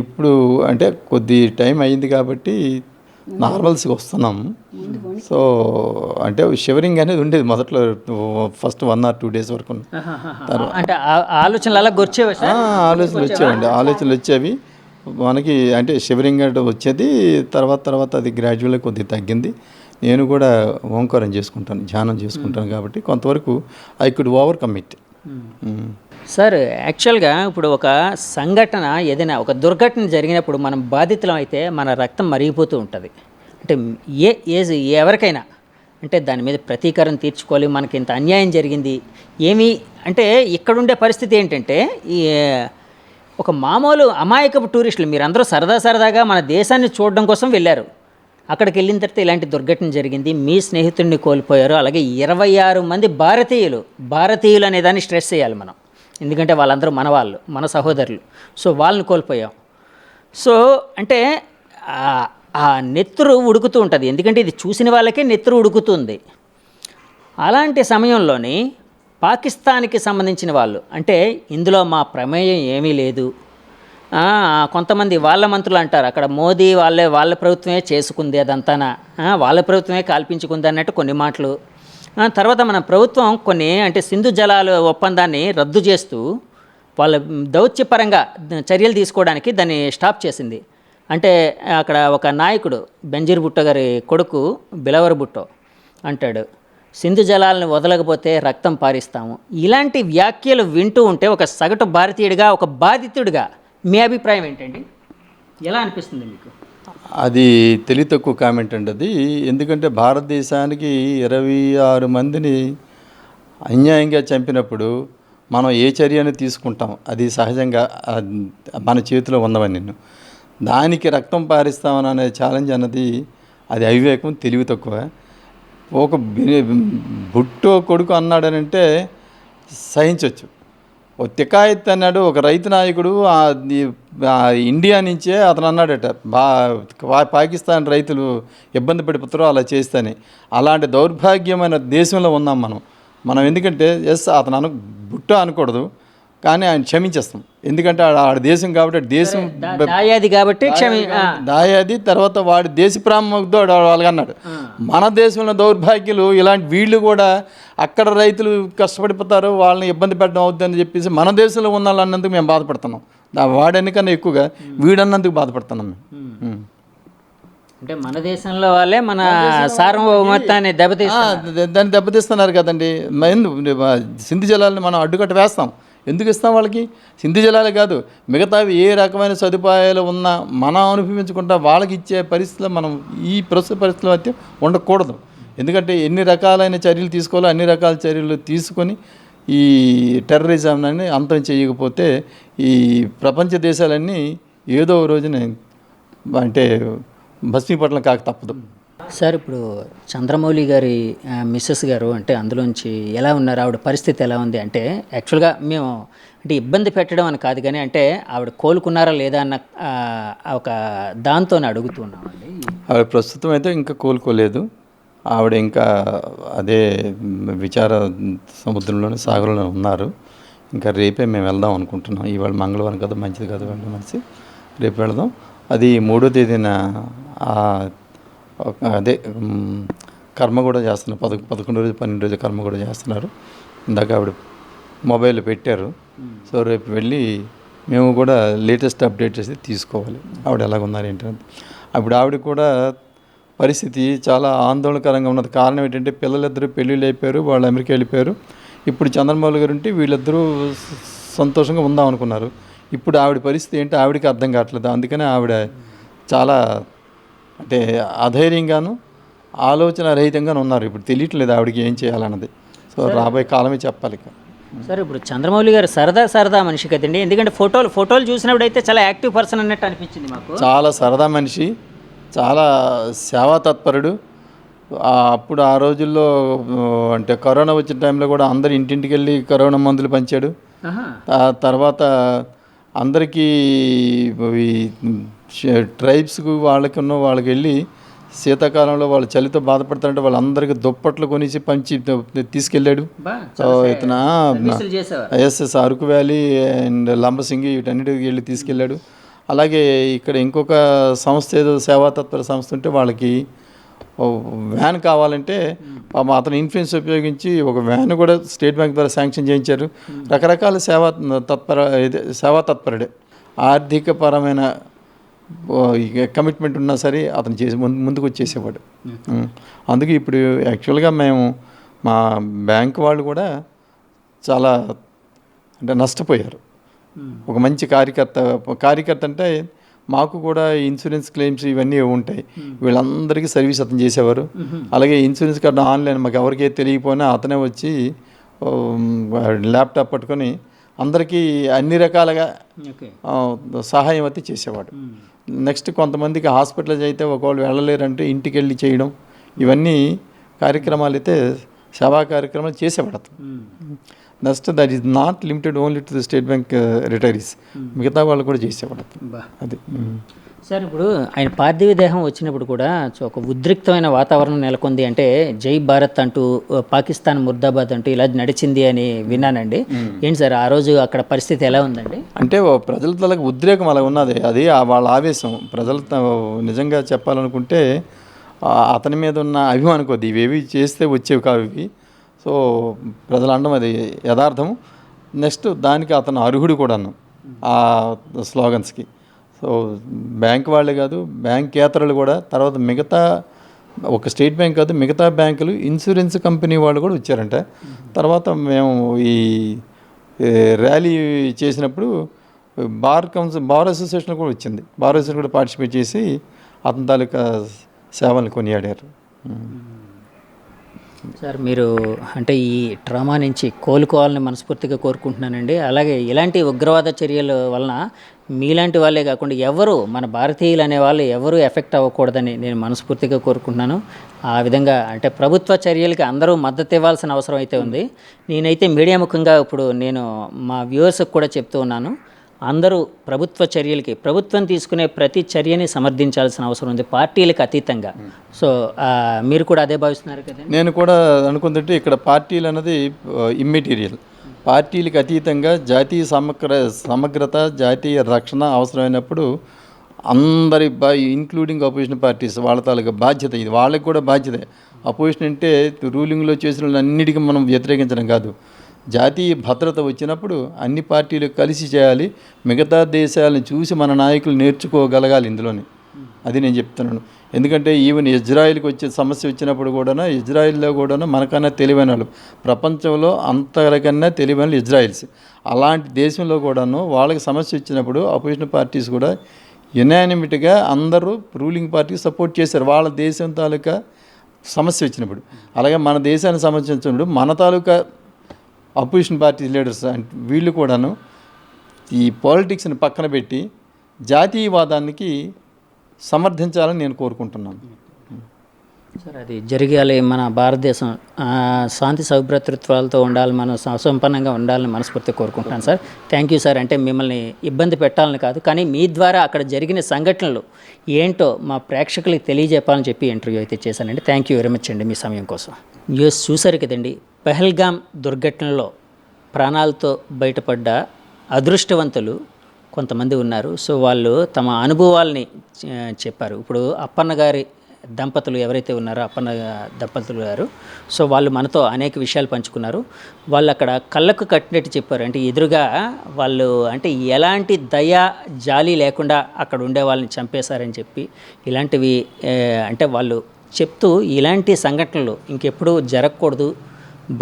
Speaker 3: ఇప్పుడు అంటే కొద్ది టైం అయింది కాబట్టి నార్మల్స్కి వస్తున్నాం. సో అంటే షివరింగ్ అనేది ఉండేది మొదట్లో, ఫస్ట్ 1 or 2 days వరకు.
Speaker 1: అంటే ఆలోచనలు అలా
Speaker 3: ఆలోచనలు వచ్చేవి మనకి, అంటే షివరింగ్ అంటే వచ్చేది. తర్వాత అది గ్రాడ్యువల్గా కొద్దిగా తగ్గింది. నేను కూడా ఓంకారం చేసుకుంటాను, ధ్యానం చేసుకుంటాను కాబట్టి కొంతవరకు I could overcome it.
Speaker 1: Sir యాక్చువల్గా ఇప్పుడు ఒక సంఘటన ఏదైనా ఒక దుర్ఘటన జరిగినప్పుడు మనం బాధితులం అయితే మన రక్తం మరిగిపోతూ ఉంటుంది. అంటే ఎవరికైనా అంటే దాని మీద ప్రతీకారం తీర్చుకోవాలి, మనకి ఇంత అన్యాయం జరిగింది ఏమీ అంటే ఇక్కడుండే పరిస్థితి ఏంటంటే ఒక మామూలు అమాయకపు టూరిస్టులు మీరందరూ సరదాగా మన దేశాన్ని చూడడం కోసం వెళ్ళారు. అక్కడికి వెళ్ళిన తర్వాత ఇలాంటి దుర్ఘటన జరిగింది, మీ స్నేహితుడిని కోల్పోయారు. అలాగే 26 మంది భారతీయులు అనే దాన్ని స్ట్రెస్ చేయాలి మనం, ఎందుకంటే వాళ్ళందరూ మన సహోదరులు. సో వాళ్ళని కోల్పోయాం. సో అంటే ఆ నెత్తురు ఉడుకుతూ ఉంటుంది, ఎందుకంటే ఇది చూసిన వాళ్ళకే నెత్తురు ఉడుకుతుంది. అలాంటి సమయంలోని పాకిస్తాన్కి సంబంధించిన వాళ్ళు అంటే ఇందులో మా ప్రమేయం ఏమీ లేదు, కొంతమంది వాళ్ళ మంత్రులు అంటారు అక్కడ మోదీ వాళ్ళ ప్రభుత్వమే చేసుకుంది, అదంతానా వాళ్ళ ప్రభుత్వమే కాల్పించుకుంది అన్నట్టు కొన్ని మాటలు. తర్వాత మన ప్రభుత్వం కొన్ని అంటే సింధు జలాల ఒప్పందాన్ని రద్దు చేస్తూ వాళ్ళ దౌత్యపరంగా చర్యలు తీసుకోవడానికి దాన్ని స్టాప్ చేసింది. అంటే అక్కడ ఒక నాయకుడు బెంజీర్ భుట్టో గారి కొడుకు బిలవర్ భుట్టో అంటాడు, సింధు జలాలను వదలకపోతే రక్తం పారిస్తాము. ఇలాంటి వ్యాఖ్యలు వింటూ ఉంటే ఒక సగటు భారతీయుడిగా, ఒక బాధితుడిగా మీ అభిప్రాయం ఏంటండి? ఎలా అనిపిస్తుంది మీకు?
Speaker 3: అది తెలివి తక్కువ కామెంట్ అండి అది. ఎందుకంటే భారతదేశానికి 26 మందిని అన్యాయంగా చంపినప్పుడు మనం ఏ చర్యను తీసుకుంటాం, అది సహజంగా మన చేతిలో ఉన్నవని నిన్ను దానికి రక్తం పారిస్తామని అనే ఛాలెంజ్ అన్నది అది అవివేకం, తెలివి తక్కువ. ఒక బుట్టో కొడుకు అన్నాడనంటే సహించవచ్చు. ఓ తికాయత్ అన్నాడు ఒక రైతు నాయకుడు, ఇండియా నుంచే అతను అన్నాడట, పాకిస్తాన్ రైతులు ఇబ్బంది పడిపోతారో అలా చేస్తేనే. అలాంటి దౌర్భాగ్యమైన దేశంలో ఉన్నాం మనం. ఎందుకంటే అతను బుట్ట అనకూడదు, కానీ ఆయన క్షమించేస్తాం. ఎందుకంటే ఆడ దేశం కాబట్టి, దేశం
Speaker 1: దాయాది కాబట్టి
Speaker 3: దాయాది, తర్వాత వాడి దేశ ప్రాముగ్ధుడు వాళ్ళకి అన్నాడు. మన దేశంలో దౌర్భాగ్యులు ఇలాంటి వీళ్ళు కూడా అక్కడ రైతులు కష్టపడిపోతారు, వాళ్ళని ఇబ్బంది పెట్టడం అవుతుందని చెప్పేసి మన దేశంలో ఉన్న వాళ్ళు అన్నందుకు మేము బాధపడుతున్నాం. వాడెన్నికన్నా ఎక్కువగా వీడన్నందుకు బాధపడుతున్నాం మేము.
Speaker 1: అంటే మన దేశంలో వాళ్ళే మన సార్వభౌమత్వాన్ని
Speaker 3: దాన్ని దెబ్బతీస్తున్నారు కదండి. సింధు జలాలను మనం అడ్డుకట్ట వేస్తాం. ఎందుకు ఇస్తాం వాళ్ళకి? సింధు జలాలే కాదు, మిగతావి ఏ రకమైన సదుపాయాలు ఉన్నా మనం అనుభవించుకుంటా వాళ్ళకి ఇచ్చే పరిస్థితులు మనం ఈ ప్రస్తుత పరిస్థితుల మధ్య ఉండకూడదు. ఎందుకంటే ఎన్ని రకాలైన చర్యలు తీసుకోవాలో అన్ని రకాల చర్యలు తీసుకొని ఈ టెర్రరిజంని అంతం చేయకపోతే ఈ ప్రపంచ దేశాలన్నీ ఏదో రోజున అంటే భస్మీపట్నం కాక తప్పదు.
Speaker 1: సార్, ఇప్పుడు చంద్రమౌళి గారి మిస్సెస్ గారు అంటే అందులోంచి ఎలా ఉన్నారు, ఆవిడ పరిస్థితి ఎలా ఉంది అంటే, యాక్చువల్గా మేము అంటే ఇబ్బంది పెట్టడం అని కాదు కానీ అంటే ఆవిడ కోలుకున్నారా లేదా అన్న ఒక దాంతో అడుగుతున్నామండి.
Speaker 3: ఆవిడ ప్రస్తుతం అయితే ఇంకా కోలుకోలేదు. ఆవిడ ఇంకా అదే విచార సముద్రంలోనే సాగరంలో ఉన్నారు. ఇంకా రేపే మేము వెళ్దాం అనుకుంటున్నాం. ఇవాళ మంగళవారం కదా, మంచిది కదా వెళ్ళడం మనిషి, రేపు వెళదాం. అది 3వ తేదీన అదే కర్మ కూడా చేస్తున్నారు. 11 రోజు 12 రోజు కర్మ కూడా చేస్తున్నారు. ఇందాక ఆవిడ మొబైల్లో పెట్టారు. సో రేపు వెళ్ళి మేము కూడా లేటెస్ట్ అప్డేట్ చేసి తీసుకోవాలి ఆవిడ ఎలాగున్నారు ఏంటంటే. అప్పుడు ఆవిడ కూడా పరిస్థితి చాలా ఆందోళనకరంగా ఉన్నది. కారణం ఏంటంటే పిల్లలిద్దరూ పెళ్ళిళ్ళు అయిపోయారు, వాళ్ళు అమెరికా వెళ్ళిపోయారు. ఇప్పుడు చంద్రమౌళి గారు ఉంటే వీళ్ళిద్దరూ సంతోషంగా ఉందాం అనుకున్నారు. ఇప్పుడు ఆవిడ పరిస్థితి ఏంటో ఆవిడకి అర్థం కావట్లేదు. అందుకనే ఆవిడ చాలా అంటే అధైర్యంగాను ఆలోచన రహితంగాను ఉన్నారు. ఇప్పుడు తెలియట్లేదు ఆవిడకి ఏం చేయాలన్నది. సో రాబోయే కాలమే చెప్పాలి.
Speaker 1: సార్, ఇప్పుడు చంద్రమౌళి గారు సరదా మనిషి కదండి. ఎందుకంటే ఫోటోలు చూసినప్పుడు అయితే చాలా యాక్టివ్ పర్సన్ అన్నట్టు అనిపించింది మాకు.
Speaker 3: చాలా సరదా మనిషి, చాలా సేవా తత్పరుడు. అప్పుడు ఆ రోజుల్లో అంటే కరోనా వచ్చిన టైంలో కూడా అందరు ఇంటింటికి వెళ్ళి కరోనా మందులు పంచాడు. తర్వాత అందరికీ ట్రైబ్స్కు వాళ్ళకి వెళ్ళి శీతాకాలంలో వాళ్ళు చలితో బాధపడతారంటే వాళ్ళందరికీ దుప్పట్లు కొనిసి పంచి తీసుకెళ్ళాడు. సో ఇతను SS Araku valley and Lambasingi వీటన్నిటికి వెళ్ళి తీసుకెళ్ళాడు. అలాగే ఇక్కడ ఇంకొక సంస్థ ఏదో సేవాతత్పర సంస్థ ఉంటే వాళ్ళకి వ్యాన్ కావాలంటే అతను ఇన్ఫ్లుయెన్స్ ఉపయోగించి ఒక వ్యాన్ కూడా స్టేట్ బ్యాంక్ ద్వారా శాంక్షన్ చేయించారు. రకరకాల సేవా తత్పరుడే. ఆర్థికపరమైన కమిట్మెంట్ ఉన్నా సరే అతను చేసి ముందుకు వచ్చేసేవాడు. అందుకే ఇప్పుడు యాక్చువల్గా మేము మా బ్యాంక్ వాళ్ళు కూడా చాలా అంటే నష్టపోయారు. ఒక మంచి కార్యకర్త అంటే మాకు కూడా ఇన్సూరెన్స్ క్లెయిమ్స్ ఇవన్నీ ఉంటాయి. వీళ్ళందరికీ సర్వీస్ అతను చేసేవారు. అలాగే ఇన్సూరెన్స్ కార్డు ఆన్లైన్ మాకు ఎవరికీ తెలియకపోయినా అతనే వచ్చి ల్యాప్టాప్ పట్టుకొని అందరికీ అన్ని రకాలుగా సహాయం అయితే చేసేవాడు. నెక్స్ట్ కొంతమందికి హాస్పిటల్స్ అయితే ఒకవేళ వెళ్ళలేరంటే ఇంటికి వెళ్ళి చేయడం, ఇవన్నీ కార్యక్రమాలు అయితే సేవా కార్యక్రమాలు చేసేవాడు అతను. Next that is not limited only to the state bank retirees, మిగతా వాళ్ళు కూడా చేసేవాడు అది.
Speaker 1: సార్, ఇప్పుడు ఆయన పార్థివ దేహం వచ్చినప్పుడు కూడా ఒక ఉద్రిక్తమైన వాతావరణం నెలకొంది. అంటే జై భారత్ అంటూ, పాకిస్తాన్ ముర్దాబాద్ అంటూ ఇలా నడిచింది అని విన్నానండి. ఏంటి సార్ ఆ రోజు అక్కడ పరిస్థితి ఎలా ఉందండి?
Speaker 3: అంటే ప్రజల తలకు ఉద్రేకం అలా ఉన్నది. అది వాళ్ళ ఆవేశం. ప్రజలు నిజంగా చెప్పాలనుకుంటే అతని మీద ఉన్న అభిమానం కొద్ది ఇవేవి చేస్తే వచ్చేవి కావు ఇవి. సో ప్రజలు అనడం అది యథార్థము. నెక్స్ట్ దానికి అతను అర్హుడు కూడాను ఆ స్లోగన్స్కి. సో బ్యాంక్ వాళ్ళే కాదు, బ్యాంకేతరులు కూడా, తర్వాత మిగతా ఒక స్టేట్ బ్యాంక్ కాదు, మిగతా బ్యాంకులు, ఇన్సూరెన్స్ కంపెనీ వాళ్ళు కూడా వచ్చారంట. తర్వాత మేము ఈ ర్యాలీ చేసినప్పుడు బార్ అసోసియేషన్ కూడా వచ్చింది. బార్ అసోసియేషన్ కూడా పార్టిసిపేట్ చేసి అతని తాలూకా సేవలను కొనియాడారు.
Speaker 1: సార్ మీరు అంటే ఈ ట్రామా నుంచి కోలుకోవాలని మనస్ఫూర్తిగా కోరుకుంటున్నానండి. అలాగే ఇలాంటి ఉగ్రవాద చర్యల వలన మీలాంటి వాళ్ళే కాకుండా ఎవరు మన భారతీయులు అనే వాళ్ళు ఎవరు ఎఫెక్ట్ అవ్వకూడదని నేను మనస్ఫూర్తిగా కోరుకుంటున్నాను. ఆ విధంగా అంటే ప్రభుత్వ చర్యలకి అందరూ మద్దతు ఇవ్వాల్సిన అవసరం అయితే ఉంది. నేనైతే మీడియా ముఖంగా ఇప్పుడు నేను మా వ్యూవర్స్కి కూడా చెప్తూ ఉన్నాను, అందరూ ప్రభుత్వ చర్యలకి, ప్రభుత్వం తీసుకునే ప్రతి చర్యని సమర్థించాల్సిన అవసరం ఉంది, పార్టీలకు అతీతంగా. సో మీరు కూడా అదే భావిస్తున్నారు కదా?
Speaker 3: నేను కూడా అనుకుంటుంటే ఇక్కడ పార్టీలు అన్నది ఇమ్మెటీరియల్. పార్టీలకు అతీతంగా జాతీయ సమగ్రత, జాతీయ రక్షణ అవసరమైనప్పుడు అందరి ఇంక్లూడింగ్ అపోజిషన్ పార్టీస్ వాళ్ళ తాలూకా బాధ్యత ఇది. వాళ్ళకి కూడా బాధ్యత. అపోజిషన్ అంటే రూలింగ్లో చేసిన అన్నిటికీ మనం వ్యతిరేకించడం కాదు. జాతీయ భద్రత వచ్చినప్పుడు అన్ని పార్టీలు కలిసి చేయాలి. మిగతా దేశాలను చూసి మన నాయకులు నేర్చుకోగలగాలి ఇందులోని. అది నేను చెప్తున్నాను. ఎందుకంటే ఈవెన్ ఇజ్రాయిల్కి వచ్చే సమస్య వచ్చినప్పుడు కూడా ఇజ్రాయిల్లో కూడా మనకన్నా తెలివైన వాళ్ళు, ప్రపంచంలో అంతకన్నా తెలివైన వాళ్ళు ఇజ్రాయిల్స్. అలాంటి దేశంలో కూడాను వాళ్ళకి సమస్య వచ్చినప్పుడు అపోజిషన్ పార్టీస్ కూడా యునానిమిటీగా అందరూ రూలింగ్ పార్టీకి సపోర్ట్ చేశారు వాళ్ళ దేశం తాలూకా సమస్య వచ్చినప్పుడు. అలాగే మన దేశానికి సమస్య వచ్చినప్పుడు మన తాలూకా అపోజిషన్ పార్టీ లీడర్స్ అంటే వీళ్ళు కూడాను ఈ పాలిటిక్స్ని పక్కన పెట్టి జాతీయవాదానికి సమర్థించాలని నేను కోరుకుంటున్నాను.
Speaker 1: సార్ అది జరగాలి. మన భారతదేశం శాంతి సౌభ్రాతృత్వాలతో ఉండాలి, మనం సుసంపన్నంగా ఉండాలని మనస్ఫూర్తిగా కోరుకుంటున్నాను సార్. Thank you sir. అంటే మిమ్మల్ని ఇబ్బంది పెట్టాలని కాదు, కానీ మీ ద్వారా అక్కడ జరిగిన సంఘటనలు ఏంటో మా ప్రేక్షకులకి తెలియజెప్పాలని చెప్పి ఇంటర్వ్యూ అయితే చేశానండి. థ్యాంక్ యూ వెరీ మచ్ అండి మీ సమయం కోసం. న్యూస్ చూసారు కదండి, పెహల్గాం దుర్ఘటనలో ప్రాణాలతో బయటపడ్డ అదృష్టవంతులు కొంతమంది ఉన్నారు. సో వాళ్ళు తమ అనుభవాల్ని చెప్పారు. ఇప్పుడు అప్పన్న గారి దంపతులు ఎవరైతే ఉన్నారో, అప్పన్న దంపతులు గారు, సో వాళ్ళు మనతో అనేక విషయాలు పంచుకున్నారు. వాళ్ళు అక్కడ కళ్ళకు కట్టినట్టు చెప్పారు. అంటే ఎదురుగా వాళ్ళు అంటే ఎలాంటి దయ జాలి లేకుండా అక్కడ ఉండే వాళ్ళని చంపేశారని చెప్పి ఇలాంటివి అంటే వాళ్ళు చెప్తూ ఇలాంటి సంఘటనలు ఇంకెప్పుడు జరగకూడదు,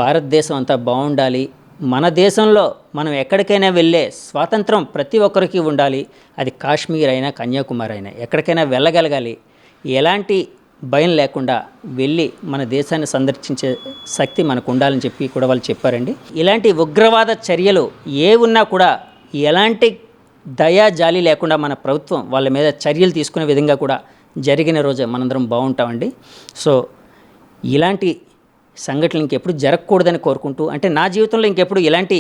Speaker 1: భారతదేశం అంతా బాగుండాలి, మన దేశంలో మనం ఎక్కడికైనా వెళ్ళే స్వాతంత్రం ప్రతి ఒక్కరికి ఉండాలి, అది కాశ్మీర్ అయినా కన్యాకుమారి అయినా ఎక్కడికైనా వెళ్ళగలగాలి, ఎలాంటి భయం లేకుండా వెళ్ళి మన దేశాన్ని సందర్శించే శక్తి మనకు ఉండాలని చెప్పి కూడా వాళ్ళు చెప్పారండి. ఇలాంటి ఉగ్రవాద చర్యలు ఏ ఉన్నా కూడా ఎలాంటి దయా జాలి లేకుండా మన ప్రభుత్వం వాళ్ళ మీద చర్యలు తీసుకునే విధంగా కూడా జరిగిన రోజే మనందరం బాగుంటామండి. సో ఇలాంటి సంఘటనలు ఇంకెప్పుడు జరగకూడదని కోరుకుంటూ, అంటే నా జీవితంలో ఇంకెప్పుడు ఇలాంటి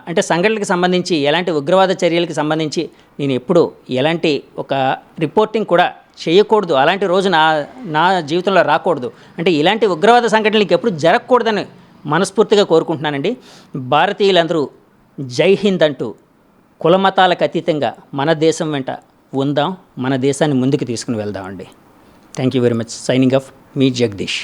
Speaker 1: అంటే సంఘటనలకు సంబంధించి ఎలాంటి ఉగ్రవాద చర్యలకు సంబంధించి నేను ఎప్పుడు ఎలాంటి ఒక రిపోర్టింగ్ కూడా చేయకూడదు, అలాంటి రోజు నా జీవితంలో రాకూడదు, అంటే ఇలాంటి ఉగ్రవాద సంఘటనలు ఇంకెప్పుడు జరగకూడదని మనస్ఫూర్తిగా కోరుకుంటున్నానండి. భారతీయులందరూ జై హింద్ అంటూ కులమతాలకు అతీతంగా మన దేశం వెంట ఉందాం, మన దేశాన్ని ముందుకు తీసుకుని వెళ్దామండి. Thank you very much. Signing off me Jagadish.